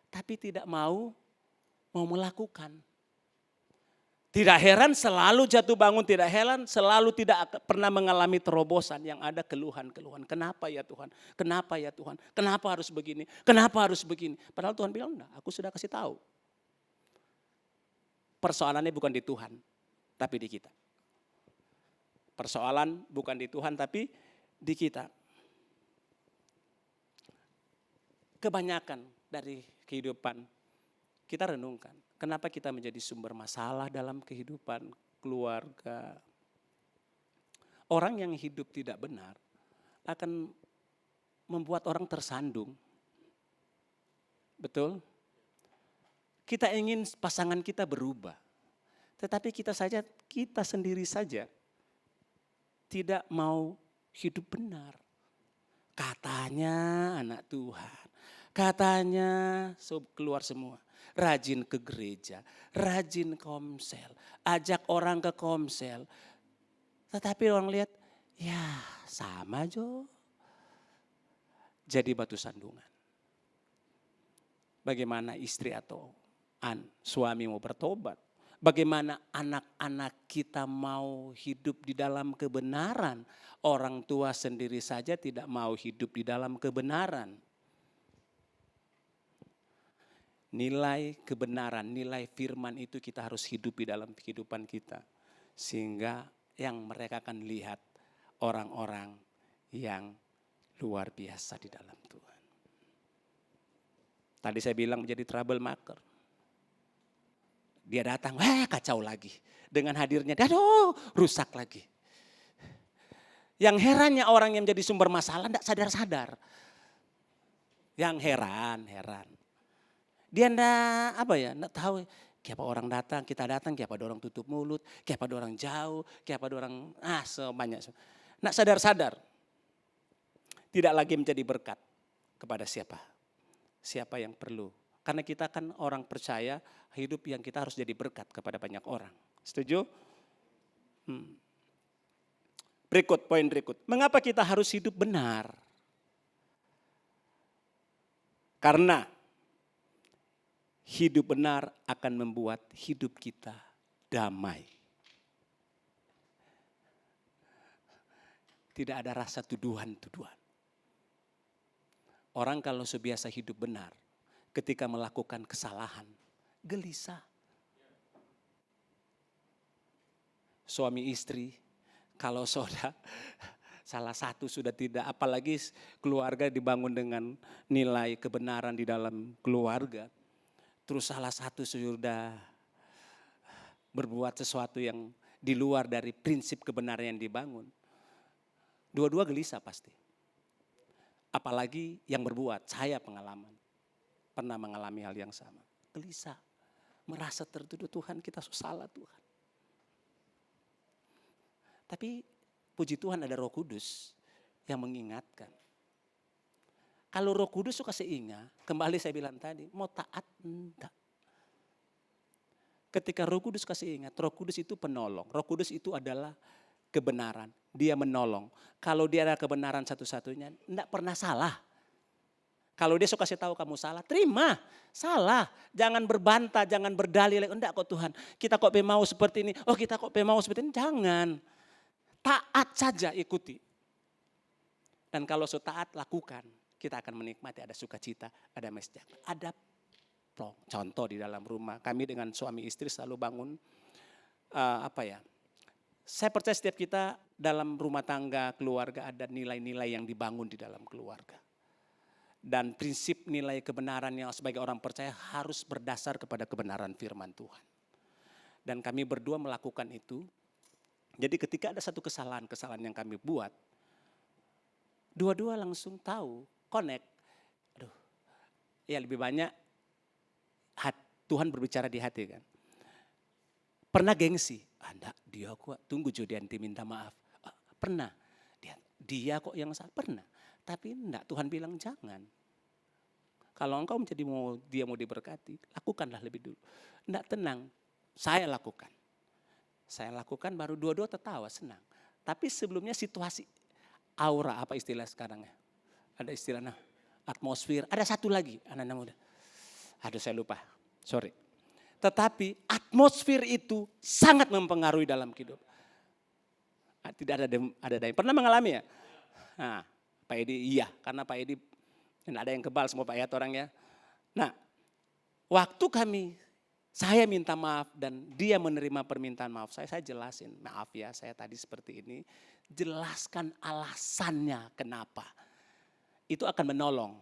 tapi tidak mau melakukan. Tidak heran selalu jatuh bangun, tidak heran selalu tidak pernah mengalami terobosan yang ada keluhan-keluhan. Kenapa ya Tuhan? Kenapa ya Tuhan? Kenapa harus begini? Kenapa harus begini? Padahal Tuhan bilang, enggak, aku sudah kasih tahu. Persoalannya bukan di Tuhan, tapi di kita. Persoalan bukan di Tuhan, tapi di kita. Kebanyakan dari kehidupan kita renungkan. Kenapa kita menjadi sumber masalah dalam kehidupan keluarga? Orang yang hidup tidak benar akan membuat orang tersandung. Betul? Kita ingin pasangan kita berubah. Tetapi kita sendiri saja tidak mau hidup benar. Katanya anak Tuhan. Katanya keluar semua. Rajin ke gereja, rajin komsel, ajak orang ke komsel. Tetapi orang lihat, ya sama Jo. Jadi batu sandungan. Bagaimana istri atau suami mau bertobat? Bagaimana anak-anak kita mau hidup di dalam kebenaran? Orang tua sendiri saja tidak mau hidup di dalam kebenaran. Nilai kebenaran, nilai firman itu kita harus hidup di dalam kehidupan kita. Sehingga yang mereka akan lihat orang-orang yang luar biasa di dalam Tuhan. Tadi saya bilang menjadi troublemaker. Dia datang, kacau lagi. Dengan hadirnya, rusak lagi. Yang herannya orang yang jadi sumber masalah tidak sadar-sadar. Yang heran. Dia enggak tahu. Kiapa orang datang, kita datang, kiapa ada orang tutup mulut, kiapa ada orang jauh, kiapa ada orang sebanyak. Enggak sadar-sadar. Tidak lagi menjadi berkat kepada siapa? Siapa yang perlu. Karena kita kan orang percaya, hidup yang kita harus jadi berkat kepada banyak orang. Setuju? Poin berikut. Mengapa kita harus hidup benar? Karena hidup benar akan membuat hidup kita damai. Tidak ada rasa tuduhan-tuduhan. Orang kalau sebiasa hidup benar, ketika melakukan kesalahan, gelisah. Suami istri, kalau salah satu sudah tidak, apalagi keluarga dibangun dengan nilai kebenaran di dalam keluarga. terus salah satu sudah berbuat sesuatu yang di luar dari prinsip kebenaran yang dibangun. Dua-dua gelisah pasti. Apalagi yang berbuat, saya pengalaman. Pernah mengalami hal yang sama. Gelisah, merasa tertuduh, Tuhan kita salah Tuhan. Tapi puji Tuhan ada Roh Kudus yang mengingatkan. Kalau Roh Kudus suka seingat, kembali saya bilang tadi, mau taat enggak. Ketika Roh Kudus kasih ingat, Roh Kudus itu penolong. Roh Kudus itu adalah kebenaran. Dia menolong. Kalau dia ada kebenaran satu-satunya, enggak pernah salah. Kalau dia suka kasih tahu kamu salah, terima. Salah. Jangan berbantah, jangan berdalil. Enggak kok Tuhan, kita kok mau seperti ini. Oh kita kok mau seperti ini. Jangan. Taat saja ikuti. Dan kalau sudah taat lakukan. Kita akan menikmati ada sukacita, ada mesjak, ada plong. Contoh di dalam rumah, kami dengan suami istri selalu bangun, saya percaya setiap kita dalam rumah tangga, keluarga ada nilai-nilai yang dibangun di dalam keluarga. Dan prinsip nilai kebenaran yang sebagai orang percaya harus berdasar kepada kebenaran firman Tuhan. Dan kami berdua melakukan itu. Jadi ketika ada satu kesalahan yang kami buat, dua-dua langsung tahu, connect. Aduh, ya lebih banyak Tuhan berbicara di hati kan. Pernah gengsi, enggak dia kok tunggu Judianti minta maaf. Pernah, dia kok yang salah, pernah. Tapi enggak, Tuhan bilang jangan. Kalau engkau menjadi dia mau diberkati, lakukanlah lebih dulu. Enggak, tenang, saya lakukan. Saya lakukan baru dua-dua tertawa, senang. Tapi sebelumnya situasi, aura apa istilah sekarang ya? Ada istilahnya atmosfer, ada satu lagi anak-anak muda. Aduh saya lupa, sorry. Tetapi atmosfer itu sangat mempengaruhi dalam hidup. Tidak ada yang pernah mengalami ya? Nah, Pak Edi iya, karena Pak Edi ada yang kebal semua Pak Ayat orangnya. Nah, waktu saya minta maaf dan dia menerima permintaan maaf saya jelasin, maaf ya saya tadi seperti ini, jelaskan alasannya kenapa. Itu akan menolong.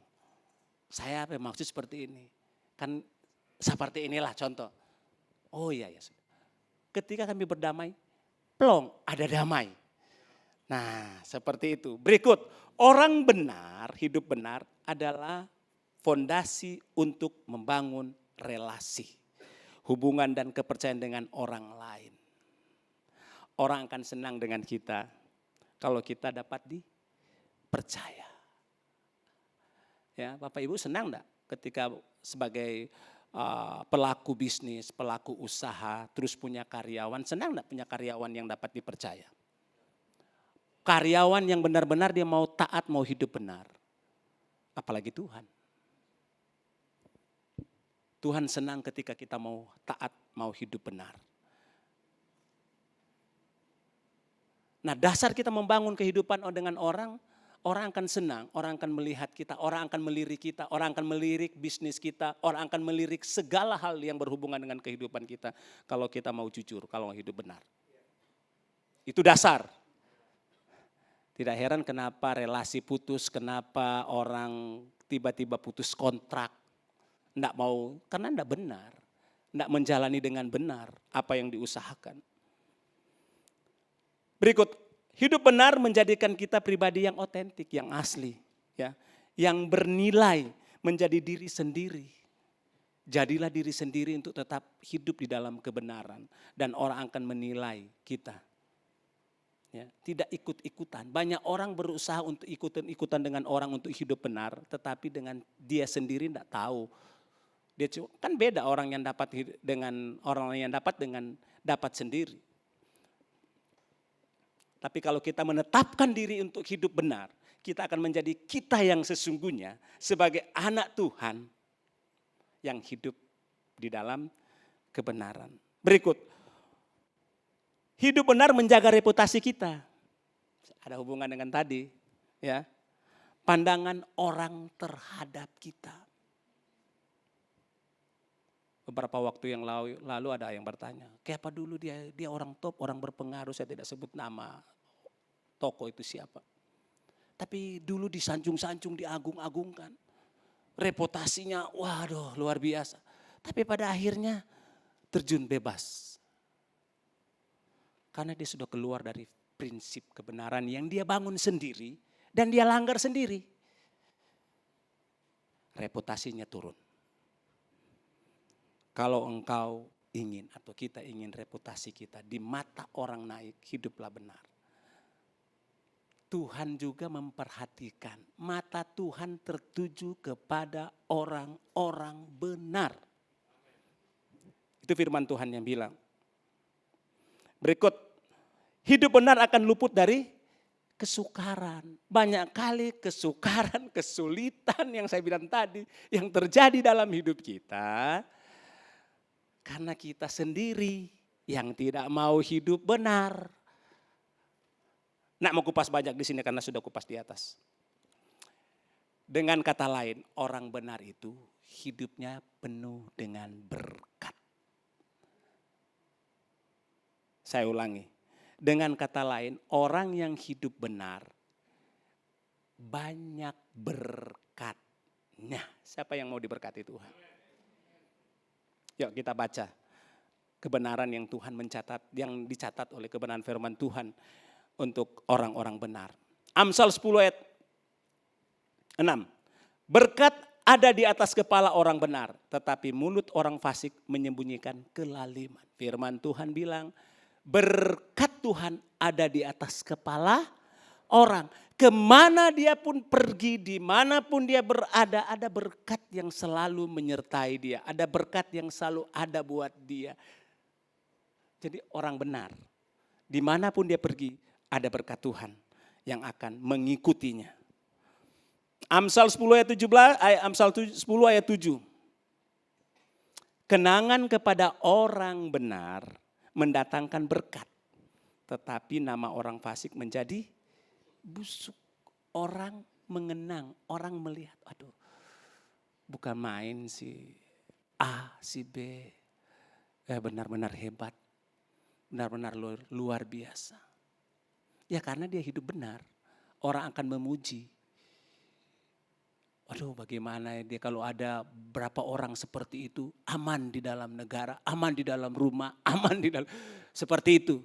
Saya bermaksud seperti ini. Kan seperti inilah contoh. Oh iya ya. Ketika kami berdamai, plong ada damai. Nah seperti itu. Berikut, orang benar, hidup benar adalah fondasi untuk membangun relasi. Hubungan dan kepercayaan dengan orang lain. Orang akan senang dengan kita kalau kita dapat dipercaya. Ya, Bapak Ibu senang enggak ketika sebagai pelaku bisnis, pelaku usaha, terus punya karyawan, senang enggak punya karyawan yang dapat dipercaya? Karyawan yang benar-benar dia mau taat, mau hidup benar. Apalagi Tuhan. Tuhan senang ketika kita mau taat, mau hidup benar. Nah, dasar kita membangun kehidupan dengan orang akan senang, orang akan melihat kita, orang akan melirik kita, orang akan melirik bisnis kita, orang akan melirik segala hal yang berhubungan dengan kehidupan kita. Kalau kita mau jujur, kalau mau hidup benar. Itu dasar. Tidak heran kenapa relasi putus, kenapa orang tiba-tiba putus kontrak. Enggak mau, karena enggak benar. Enggak menjalani dengan benar apa yang diusahakan. Berikut, hidup benar menjadikan kita pribadi yang otentik, yang asli, ya, yang bernilai menjadi diri sendiri. Jadilah diri sendiri untuk tetap hidup di dalam kebenaran dan orang akan menilai kita. Ya, tidak ikut-ikutan. Banyak orang berusaha untuk ikutan dengan orang untuk hidup benar, tetapi dengan dia sendiri tidak tahu. Dia kan beda orang yang dapat dengan orang yang dapat sendiri. Tapi kalau kita menetapkan diri untuk hidup benar, kita akan menjadi kita yang sesungguhnya sebagai anak Tuhan yang hidup di dalam kebenaran. Berikut, hidup benar menjaga reputasi kita. Ada hubungan dengan tadi, ya. Pandangan orang terhadap kita. Beberapa waktu yang lalu ada yang bertanya, kayak apa dulu dia orang top, orang berpengaruh, saya tidak sebut nama tokoh itu siapa. Tapi dulu disanjung-sanjung, diagung-agungkan. Reputasinya, waduh luar biasa. Tapi pada akhirnya terjun bebas. Karena dia sudah keluar dari prinsip kebenaran yang dia bangun sendiri dan dia langgar sendiri. Reputasinya turun. Kalau engkau ingin atau kita ingin reputasi kita di mata orang naik, hiduplah benar. Tuhan juga memperhatikan, mata Tuhan tertuju kepada orang-orang benar. Itu firman Tuhan yang bilang. Berikut, hidup benar akan luput dari kesukaran. Banyak kali kesukaran, kesulitan yang saya bilang tadi yang terjadi dalam hidup kita karena kita sendiri yang tidak mau hidup benar. Nak mau kupas banyak di sini karena sudah kupas di atas. Dengan kata lain, orang benar itu hidupnya penuh dengan berkat. Saya ulangi. Dengan kata lain, orang yang hidup benar banyak berkatnya. Siapa yang mau diberkati Tuhan? Yuk kita baca kebenaran yang Tuhan mencatat, yang dicatat oleh kebenaran firman Tuhan untuk orang-orang benar. Amsal 10 ayat 6. Berkat ada di atas kepala orang benar, tetapi mulut orang fasik menyembunyikan kelaliman. Firman Tuhan bilang, berkat Tuhan ada di atas kepala orang. Kemana dia pun pergi, dimanapun dia berada, ada berkat yang selalu menyertai dia. Ada berkat yang selalu ada buat dia. Jadi orang benar, dimanapun dia pergi, ada berkat Tuhan yang akan mengikutinya. Amsal 10 ayat 17, Amsal 10 ayat 7. Kenangan kepada orang benar mendatangkan berkat, tetapi nama orang fasik menjadi busuk. Orang mengenang, orang melihat, aduh bukan main si A, si B, benar-benar hebat, benar-benar luar biasa. Ya karena dia hidup benar, orang akan memuji. Aduh bagaimana dia kalau ada berapa orang seperti itu, aman di dalam negara, aman di dalam rumah, aman di dalam, seperti itu.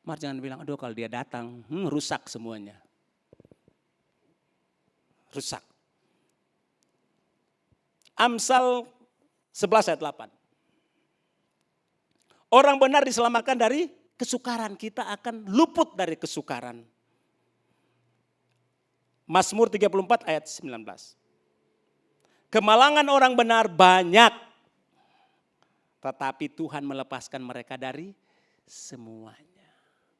Mar jangan bilang, aduh kalau dia datang, rusak semuanya. Rusak. Amsal 11 ayat 8. Orang benar diselamatkan dari kesukaran, kita akan luput dari kesukaran. Mazmur 34 ayat 19. Kemalangan orang benar banyak, tetapi Tuhan melepaskan mereka dari semuanya.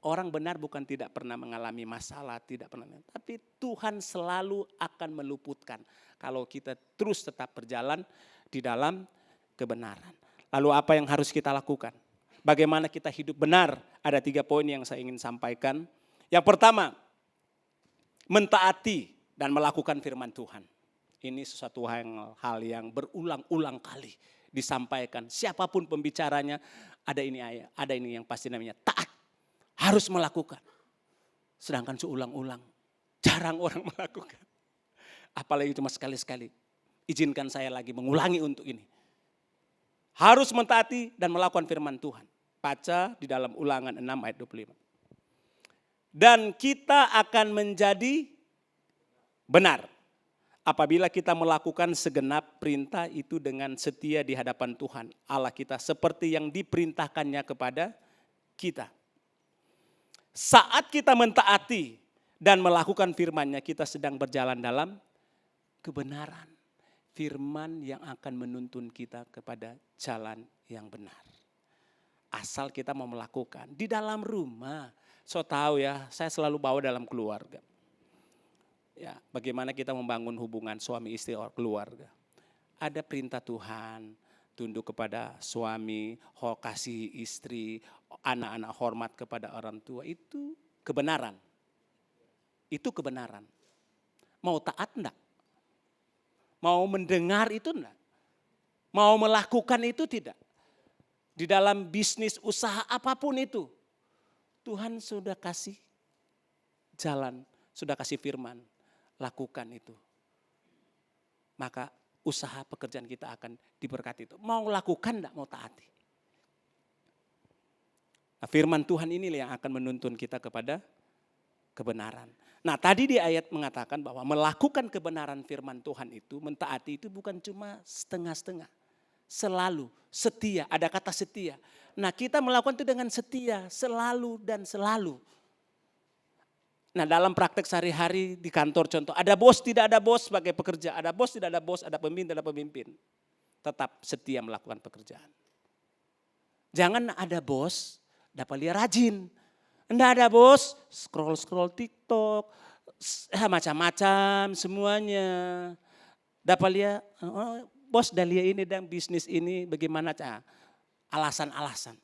Orang benar bukan tidak pernah mengalami masalah, tidak pernah, tapi Tuhan selalu akan meluputkan kalau kita terus tetap berjalan di dalam kebenaran. Lalu apa yang harus kita lakukan? Bagaimana kita hidup benar? Ada 3 poin yang saya ingin sampaikan. Yang pertama, mentaati dan melakukan firman Tuhan. Ini sesuatu hal yang berulang-ulang kali disampaikan. Siapapun pembicaranya, ada ini yang pasti namanya taat. Harus melakukan. Sedangkan seulang-ulang, jarang orang melakukan. Apalagi cuma sekali-sekali. Izinkan saya lagi mengulangi untuk ini. Harus mentaati dan melakukan firman Tuhan. Baca di dalam Ulangan 6 ayat 25. Dan kita akan menjadi benar apabila kita melakukan segenap perintah itu dengan setia di hadapan Tuhan Allah kita seperti yang diperintahkannya kepada kita. Saat kita mentaati dan melakukan firman-Nya, kita sedang berjalan dalam kebenaran. Firman yang akan menuntun kita kepada jalan yang benar. Asal kita mau melakukan. Di dalam rumah, so tahu ya, saya selalu bawa dalam keluarga. Ya, bagaimana kita membangun hubungan suami istri atau keluarga. Ada perintah Tuhan, tunduk kepada suami, kasih istri, anak-anak hormat kepada orang tua. Itu kebenaran. Itu kebenaran. Mau taat enggak? Mau mendengar itu enggak? Mau melakukan itu tidak? Di dalam bisnis, usaha apapun itu. Tuhan sudah kasih jalan, sudah kasih firman. Lakukan itu. Maka usaha pekerjaan kita akan diberkati itu. Mau lakukan enggak, mau taati. Nah, firman Tuhan inilah yang akan menuntun kita kepada kebenaran. Nah, tadi di ayat mengatakan bahwa melakukan kebenaran firman Tuhan itu, mentaati itu bukan cuma setengah-setengah. Selalu, setia, ada kata setia. Nah, kita melakukan itu dengan setia, selalu dan selalu. Nah, dalam praktek sehari-hari di kantor contoh, ada bos, tidak ada bos sebagai pekerja, ada bos, tidak ada bos, ada pemimpin, tidak ada pemimpin. Tetap setia melakukan pekerjaan. Jangan ada bos, dapat dia rajin. Enggak ada bos, scroll TikTok, macam-macam semuanya. Dapat dia, bos Dahlia ini dan bisnis ini bagaimana cara? Alasan-alasan.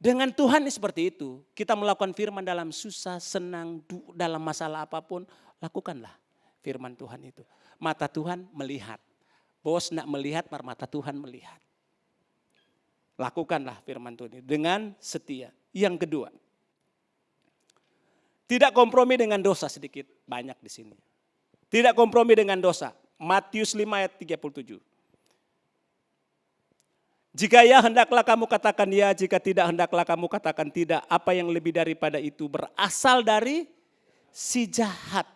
Dengan Tuhan ini seperti itu. Kita melakukan firman dalam susah, senang, dalam masalah apapun. Lakukanlah firman Tuhan itu. Mata Tuhan melihat. Bos nak melihat, mata Tuhan melihat. Lakukanlah firman Tuhan ini dengan setia. Yang kedua. Tidak kompromi dengan dosa sedikit. Banyak di sini. Tidak kompromi dengan dosa. Matius 5 ayat 37. Jika ya hendaklah kamu katakan ya, jika tidak hendaklah kamu katakan tidak. Apa yang lebih daripada itu berasal dari si jahat.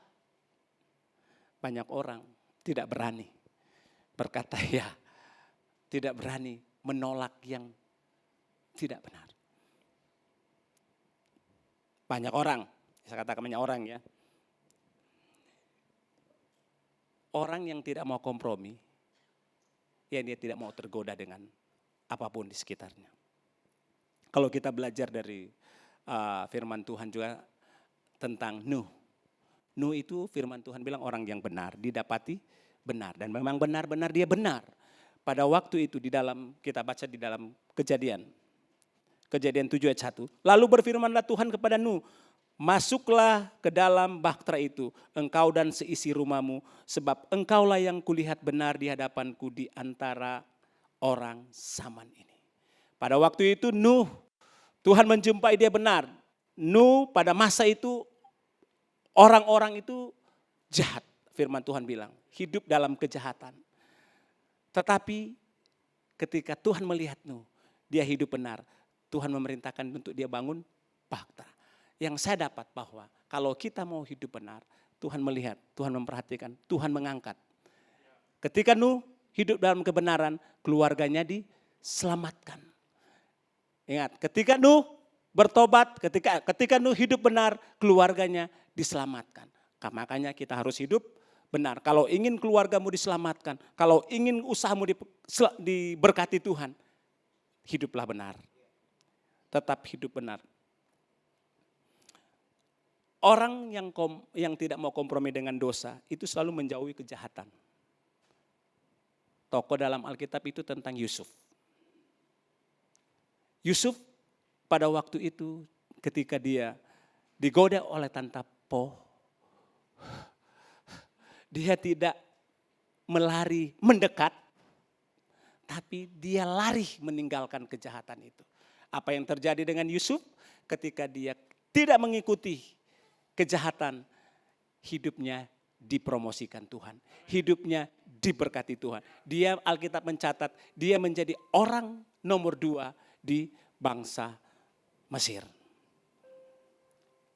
Banyak orang tidak berani berkata ya. Tidak berani menolak yang tidak benar. Banyak orang, saya katakan banyak orang ya. Orang yang tidak mau kompromi, ya dia tidak mau tergoda dengan apapun di sekitarnya. Kalau kita belajar dari firman Tuhan juga tentang Nuh. Nuh itu firman Tuhan bilang orang yang benar, didapati benar. Dan memang benar-benar dia benar. Pada waktu itu di dalam, kita baca di dalam Kejadian 7 ayat 1. Lalu berfirmanlah Tuhan kepada Nuh, masuklah ke dalam bahtera itu, engkau dan seisi rumahmu, sebab engkaulah yang kulihat benar di hadapanku di antara orang zaman ini. Pada waktu itu Nuh, Tuhan menjumpai dia benar. Nuh pada masa itu orang-orang itu jahat. Firman Tuhan bilang, hidup dalam kejahatan. Tetapi ketika Tuhan melihat Nuh, dia hidup benar. Tuhan memerintahkan untuk dia bangun bahtera. Yang saya dapat bahwa kalau kita mau hidup benar, Tuhan melihat, Tuhan memperhatikan, Tuhan mengangkat. Ketika Nuh hidup dalam kebenaran, keluarganya diselamatkan. Ingat, ketika Nuh bertobat, ketika Nuh hidup benar, keluarganya diselamatkan. Makanya kita harus hidup benar. Kalau ingin keluargamu diselamatkan, kalau ingin usahamu diberkati Tuhan, hiduplah benar. Tetap hidup benar. Orang yang tidak mau kompromi dengan dosa, itu selalu menjauhi kejahatan. Tokoh dalam Alkitab itu tentang Yusuf. Yusuf pada waktu itu ketika dia digoda oleh Tante Po, dia tidak melari mendekat, tapi dia lari meninggalkan kejahatan itu. Apa yang terjadi dengan Yusuf ketika dia tidak mengikuti kejahatan, hidupnya dipromosikan Tuhan. Hidupnya diberkati Tuhan. Dia, Alkitab mencatat, dia menjadi orang nomor 2 di bangsa Mesir.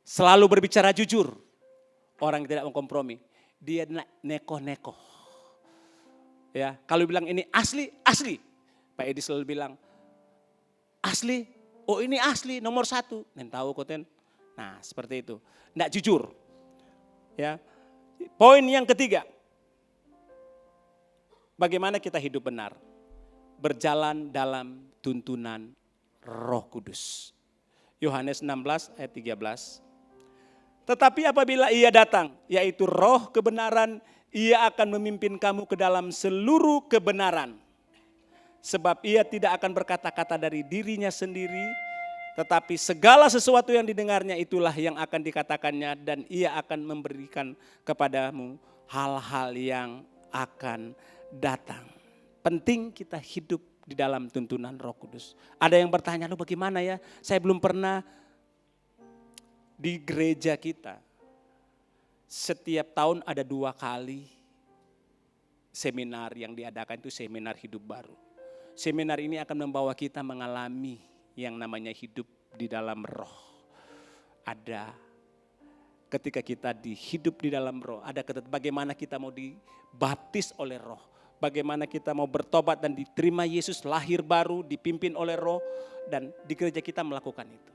Selalu berbicara jujur. Orang yang tidak mau kompromi. Dia neko-neko. Ya, kalau bilang ini asli, asli. Pak Edi selalu bilang, asli, oh ini asli nomor 1. Nen tahu koten. Nah, seperti itu. Enggak jujur. Ya. Poin yang ketiga. Bagaimana kita hidup benar? Berjalan dalam tuntunan Roh Kudus. Yohanes 16 ayat 13. Tetapi apabila ia datang, yaitu Roh kebenaran, ia akan memimpin kamu ke dalam seluruh kebenaran. Sebab ia tidak akan berkata-kata dari dirinya sendiri, tetapi segala sesuatu yang didengarnya itulah yang akan dikatakannya, dan ia akan memberikan kepadamu hal-hal yang akan datang. Penting kita hidup di dalam tuntunan Roh Kudus. Ada yang bertanya, lu bagaimana ya? Saya belum pernah di gereja kita. Setiap tahun ada 2 kali seminar yang diadakan itu seminar hidup baru. Seminar ini akan membawa kita mengalami yang namanya hidup di dalam roh. Ada ketika kita hidup di dalam roh, ada bagaimana kita mau dibaptis oleh roh. Bagaimana kita mau bertobat dan diterima Yesus, lahir baru, dipimpin oleh roh, dan di gereja kita melakukan itu.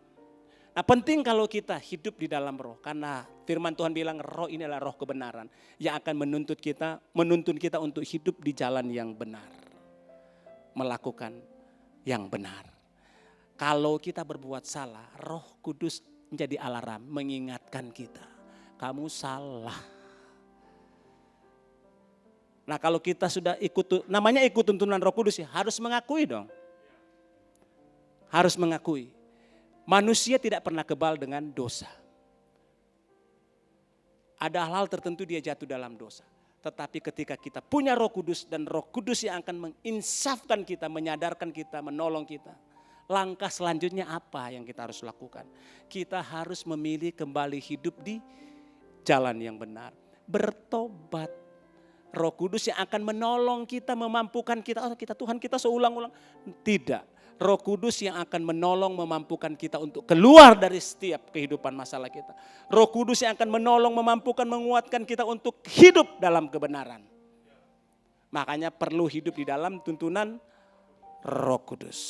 Nah, penting kalau kita hidup di dalam roh, karena firman Tuhan bilang roh ini adalah roh kebenaran yang akan menuntun kita untuk hidup di jalan yang benar. Melakukan yang benar. Kalau kita berbuat salah, Roh Kudus menjadi alarm mengingatkan kita. Kamu salah. Nah, kalau kita sudah namanya ikut tuntunan Roh Kudus ya, harus mengakui dong. Harus mengakui. Manusia tidak pernah kebal dengan dosa. Ada hal-hal tertentu dia jatuh dalam dosa. Tetapi ketika kita punya Roh Kudus dan Roh Kudus yang akan menginsafkan kita, menyadarkan kita, menolong kita. Langkah selanjutnya apa yang kita harus lakukan? Kita harus memilih kembali hidup di jalan yang benar. Bertobat. Roh Kudus yang akan menolong kita, memampukan kita. Oh, Tuhan kita seulang-ulang. Tidak. Roh Kudus yang akan menolong, memampukan kita untuk keluar dari setiap kehidupan masalah kita. Roh Kudus yang akan menolong, memampukan, menguatkan kita untuk hidup dalam kebenaran. Makanya perlu hidup di dalam tuntunan Roh Kudus.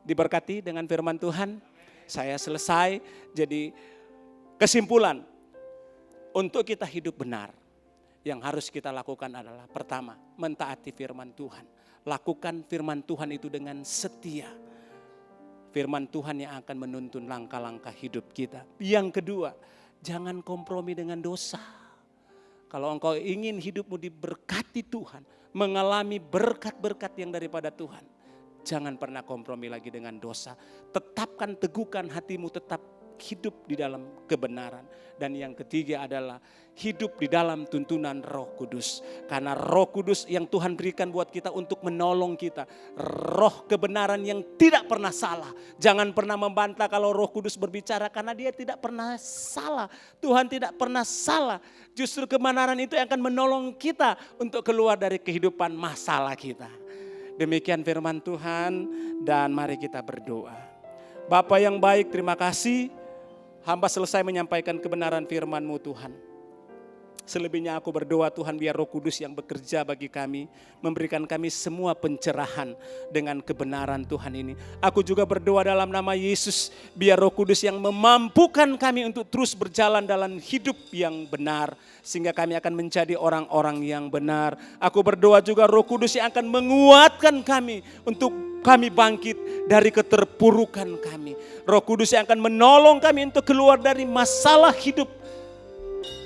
Diberkati dengan firman Tuhan. Saya selesai. Jadi kesimpulan untuk kita hidup benar. Yang harus kita lakukan adalah pertama, mentaati firman Tuhan. Lakukan firman Tuhan itu dengan setia. Firman Tuhan yang akan menuntun langkah-langkah hidup kita. Yang kedua, jangan kompromi dengan dosa. Kalau engkau ingin hidupmu diberkati Tuhan, mengalami berkat-berkat yang daripada Tuhan, jangan pernah kompromi lagi dengan dosa. Tetapkan, teguhkan hatimu tetap hidup di dalam kebenaran. Dan yang ketiga adalah hidup di dalam tuntunan Roh Kudus. Karena Roh Kudus yang Tuhan berikan buat kita untuk menolong kita. Roh kebenaran yang tidak pernah salah. Jangan pernah membantah kalau Roh Kudus berbicara karena dia tidak pernah salah. Tuhan tidak pernah salah. Justru kebenaran itu yang akan menolong kita untuk keluar dari kehidupan masalah kita. Demikian firman Tuhan dan mari kita berdoa. Bapa yang baik, terima kasih. Hamba selesai menyampaikan kebenaran firman-Mu Tuhan. Selebihnya aku berdoa Tuhan biar Roh Kudus yang bekerja bagi kami. Memberikan kami semua pencerahan dengan kebenaran Tuhan ini. Aku juga berdoa dalam nama Yesus. Biar Roh Kudus yang memampukan kami untuk terus berjalan dalam hidup yang benar. Sehingga kami akan menjadi orang-orang yang benar. Aku berdoa juga Roh Kudus yang akan menguatkan kami untuk kami bangkit dari keterpurukan kami. Roh Kudus yang akan menolong kami untuk keluar dari masalah hidup.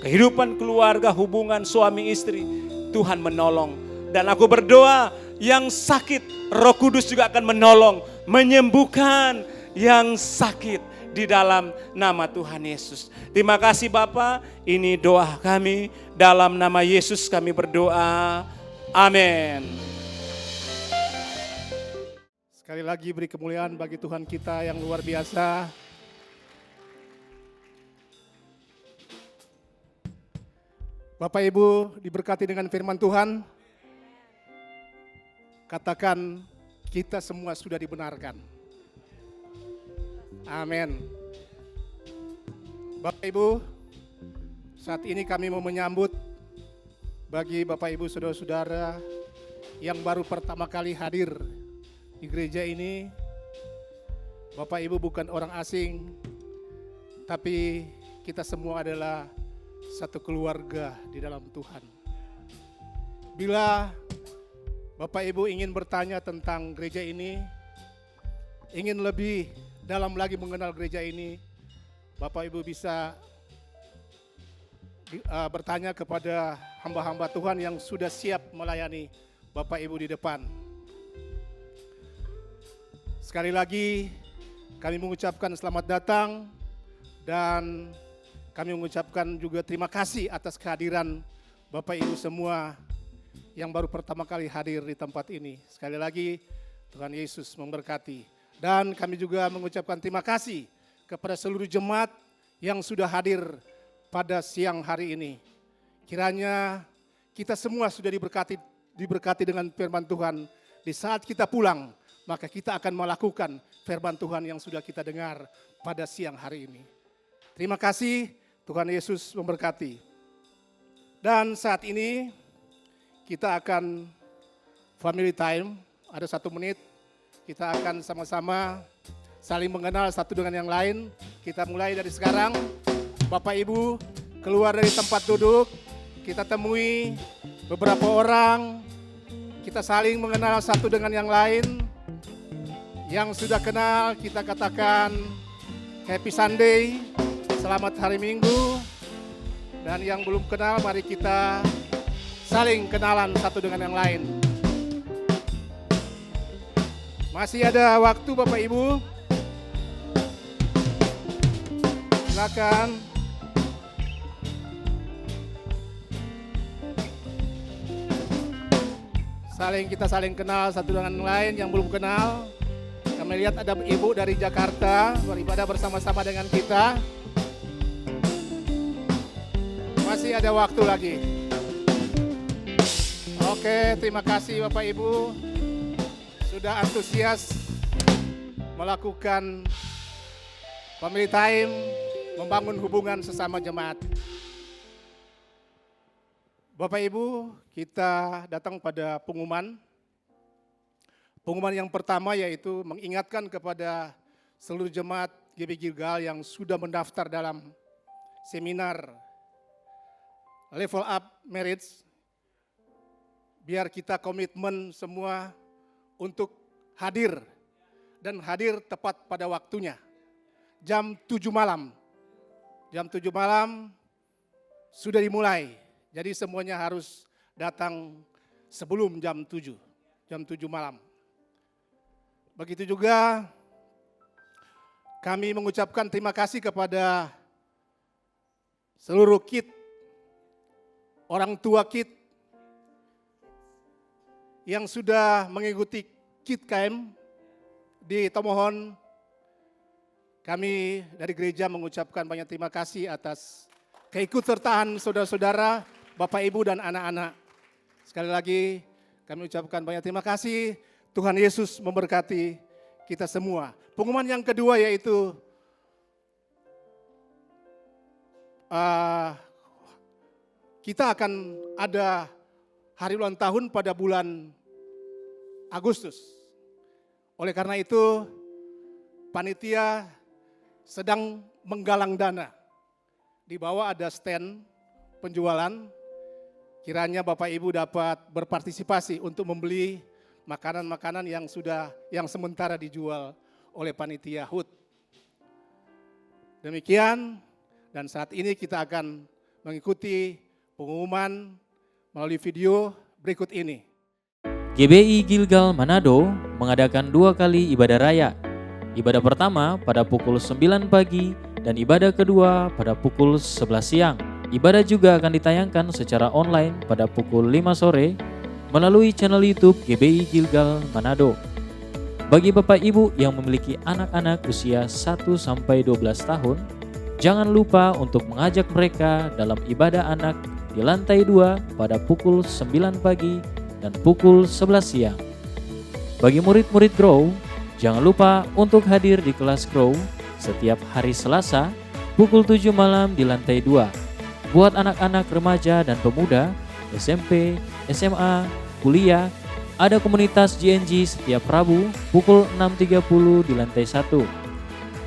Kehidupan keluarga, hubungan suami istri. Tuhan menolong. Dan aku berdoa yang sakit, Roh Kudus juga akan menolong. Menyembuhkan yang sakit di dalam nama Tuhan Yesus. Terima kasih Bapa. Ini doa kami. Dalam nama Yesus kami berdoa. Amin. Sekali lagi beri kemuliaan bagi Tuhan kita yang luar biasa. Bapak Ibu diberkati dengan firman Tuhan. Katakan kita semua sudah dibenarkan. Amin. Bapak Ibu, saat ini kami mau menyambut bagi Bapak Ibu saudara-saudara yang baru pertama kali hadir di gereja ini. Bapak Ibu bukan orang asing, tapi kita semua adalah satu keluarga di dalam Tuhan. Bila Bapak Ibu ingin bertanya tentang gereja ini, ingin lebih dalam lagi mengenal gereja ini, Bapak Ibu bisa bertanya kepada hamba-hamba Tuhan yang sudah siap melayani Bapak Ibu di depan. Sekali lagi kami mengucapkan selamat datang dan kami mengucapkan juga terima kasih atas kehadiran Bapak Ibu semua yang baru pertama kali hadir di tempat ini. Sekali lagi Tuhan Yesus memberkati. Dan kami juga mengucapkan terima kasih kepada seluruh jemaat yang sudah hadir pada siang hari ini. Kiranya kita semua sudah diberkati dengan firman Tuhan. Di saat kita pulang, maka kita akan melakukan firman Tuhan yang sudah kita dengar pada siang hari ini. Terima kasih, Tuhan Yesus memberkati. Dan saat ini kita akan family time, ada 1 menit. Kita akan sama-sama saling mengenal satu dengan yang lain. Kita mulai dari sekarang. Bapak Ibu keluar dari tempat duduk, kita temui beberapa orang, kita saling mengenal satu dengan yang lain. Yang sudah kenal kita katakan Happy Sunday, selamat hari Minggu. Dan yang belum kenal mari kita saling kenalan satu dengan yang lain. Masih ada waktu Bapak Ibu. Silakan. Kita saling kenal satu dengan yang lain. Yang belum kenal, kami lihat ada ibu dari Jakarta beribadah bersama-sama dengan kita. Masih ada waktu lagi. Oke, terima kasih Bapak Ibu sudah antusias melakukan family time, membangun hubungan sesama jemaat. Bapak Ibu, kita datang pada pengumuman. Pengumuman yang pertama yaitu mengingatkan kepada seluruh jemaat GB Gilgal yang sudah mendaftar dalam seminar Level Up Marriage, biar kita komitmen semua untuk hadir dan hadir tepat pada waktunya. Jam 7 malam. Jam 7 malam sudah dimulai. Jadi semuanya harus datang sebelum jam 7. Jam 7 malam. Begitu juga kami mengucapkan terima kasih kepada seluruh orang tua KID yang sudah mengikuti KID KM di Tomohon. Kami dari gereja mengucapkan banyak terima kasih atas keikutsertaan saudara-saudara, Bapak Ibu dan anak-anak. Sekali lagi kami ucapkan banyak terima kasih. Tuhan Yesus memberkati kita semua. Pengumuman yang kedua yaitu kita akan ada hari ulang tahun pada bulan Agustus. Oleh karena itu, panitia sedang menggalang dana. Di bawah ada stand penjualan. Kiranya Bapak Ibu dapat berpartisipasi untuk membeli makanan-makanan yang sementara dijual oleh panitia HUT. Demikian, dan saat ini kita akan mengikuti pengumuman melalui video berikut ini. GBI Gilgal Manado mengadakan 2 kali ibadah raya. Ibadah pertama pada pukul 9 pagi dan ibadah kedua pada pukul 11 siang. Ibadah juga akan ditayangkan secara online pada pukul 5 sore melalui channel YouTube GBI Gilgal Manado. Bagi Bapak Ibu yang memiliki anak-anak usia 1-12 tahun, jangan lupa untuk mengajak mereka dalam ibadah anak di lantai 2 pada pukul 9 pagi dan pukul 11 siang. Bagi murid-murid Grow, jangan lupa untuk hadir di kelas Grow setiap hari Selasa pukul 7 malam di lantai 2. Buat anak-anak remaja dan pemuda, SMP, SMA, kuliah, ada komunitas GNG setiap Rabu pukul 6.30 di lantai 1.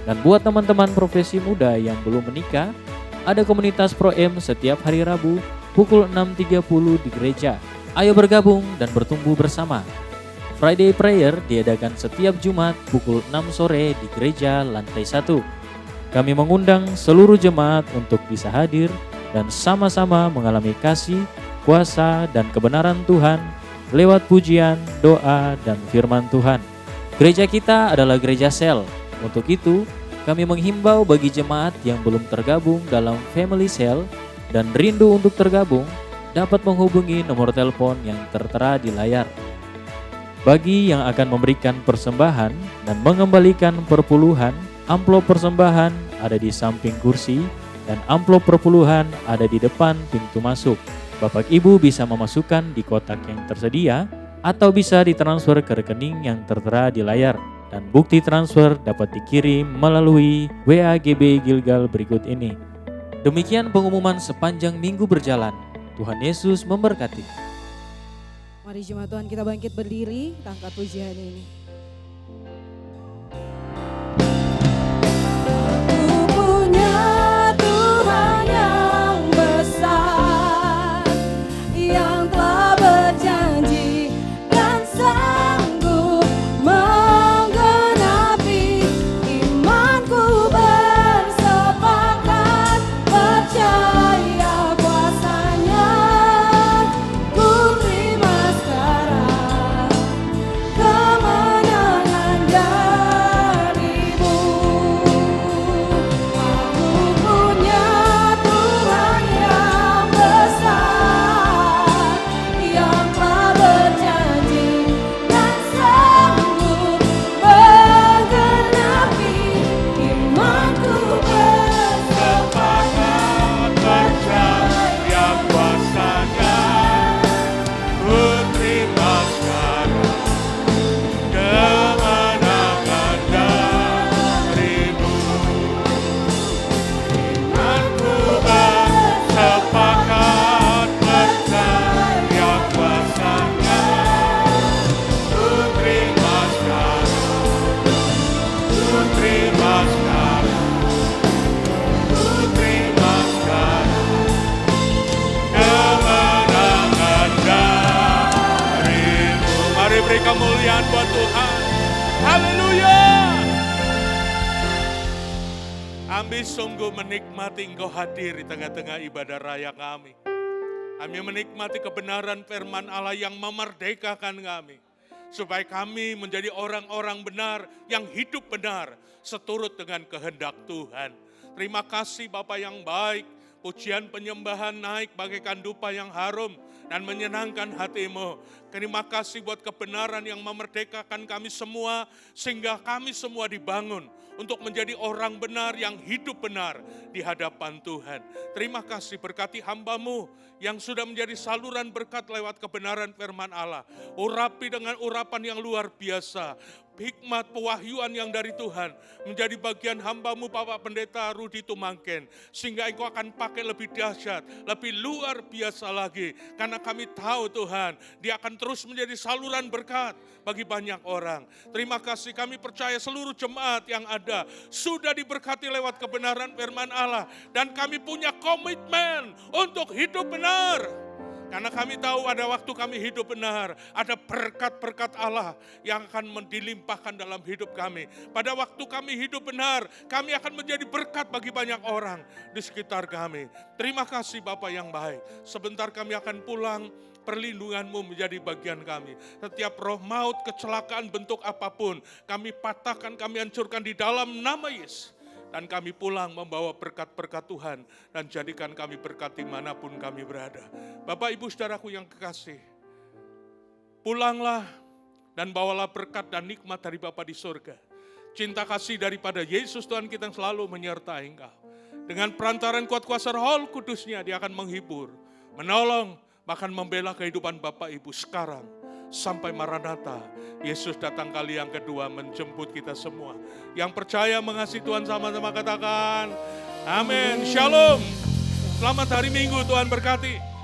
Dan buat teman-teman profesi muda yang belum menikah, ada komunitas Pro-M setiap hari Rabu pukul 6.30 di gereja. Ayo bergabung dan bertumbuh bersama. Friday Prayer diadakan setiap Jumat pukul 6 sore di gereja lantai 1. Kami mengundang seluruh jemaat untuk bisa hadir dan sama-sama mengalami kasih, kuasa, dan kebenaran Tuhan lewat pujian, doa, dan firman Tuhan. Gereja kita adalah gereja sel. Untuk itu, kami menghimbau bagi jemaat yang belum tergabung dalam Family Cell dan rindu untuk tergabung, dapat menghubungi nomor telepon yang tertera di layar. Bagi yang akan memberikan persembahan dan mengembalikan perpuluhan, amplop persembahan ada di samping kursi dan amplop perpuluhan ada di depan pintu masuk. Bapak Ibu bisa memasukkan di kotak yang tersedia atau bisa ditransfer ke rekening yang tertera di layar. Dan bukti transfer dapat dikirim melalui WA GBI Gilgal berikut ini. Demikian pengumuman sepanjang minggu berjalan. Tuhan Yesus memberkati. Mari jemaat Tuhan kita bangkit berdiri, kita angkat pujian ini. Aku punya Tuhan yang besar, yang telah berjanji dan sanggup menggenapi. Imanku bersepakat percaya kuasanya. Ku terima sekarang kemenangan darimu. Aku punya Tuhan yang besar, yang telah berjanji dan sanggup menggenapi. Imanku bersepakat percaya kuasanya. Ku terima sekarang kemenangan darimu. Imanku bersepakat percaya kuasanya. Ku terima sekarang, ku terima sekarang, ku terima sekarang kemenangan darimu. Mari beri kemuliaan buat Tuhan. Haleluya. Kami sungguh menikmati Engkau hadir di tengah-tengah ibadah raya kami. Kami menikmati kebenaran firman Allah yang memerdekakan kami. Supaya kami menjadi orang-orang benar yang hidup benar seturut dengan kehendak Tuhan. Terima kasih Bapa yang baik. Pujian penyembahan naik bagaikan dupa yang harum dan menyenangkan hatimu. Terima kasih buat kebenaran yang memerdekakan kami semua sehingga kami semua dibangun untuk menjadi orang benar yang hidup benar di hadapan Tuhan. Terima kasih berkati hamba-Mu yang sudah menjadi saluran berkat lewat kebenaran firman Allah. Urapi dengan urapan yang luar biasa. Hikmat pewahyuan yang dari Tuhan menjadi bagian hamba-Mu Bapak Pendeta Rudi Tumangken. Sehingga Engkau akan pakai lebih dahsyat, lebih luar biasa lagi. Karena kami tahu Tuhan, Dia akan terus menjadi saluran berkat bagi banyak orang. Terima kasih, kami percaya seluruh jemaat yang ada sudah diberkati lewat kebenaran firman Allah. Dan kami punya komitmen untuk hidup benar. Karena kami tahu ada waktu kami hidup benar, ada berkat-berkat Allah yang akan dilimpahkan dalam hidup kami. Pada waktu kami hidup benar, kami akan menjadi berkat bagi banyak orang di sekitar kami. Terima kasih Bapa yang baik. Sebentar kami akan pulang, perlindungan-Mu menjadi bagian kami. Setiap roh maut, kecelakaan bentuk apapun, kami patahkan, kami hancurkan di dalam nama Yesus. Dan kami pulang membawa berkat-berkat Tuhan dan jadikan kami berkat dimanapun kami berada. Bapak Ibu Saudaraku yang kekasih, pulanglah dan bawalah berkat dan nikmat dari Bapa di surga. Cinta kasih daripada Yesus Tuhan kita yang selalu menyertai engkau. Dengan perantaran kuat kuasa Roh Kudus-Nya, Dia akan menghibur, menolong, bahkan membela kehidupan Bapak Ibu sekarang. Sampai Maranatha, Yesus datang kali yang kedua menjemput kita semua. Yang percaya mengasihi Tuhan sama-sama katakan, amin. Shalom. Selamat hari Minggu, Tuhan berkati.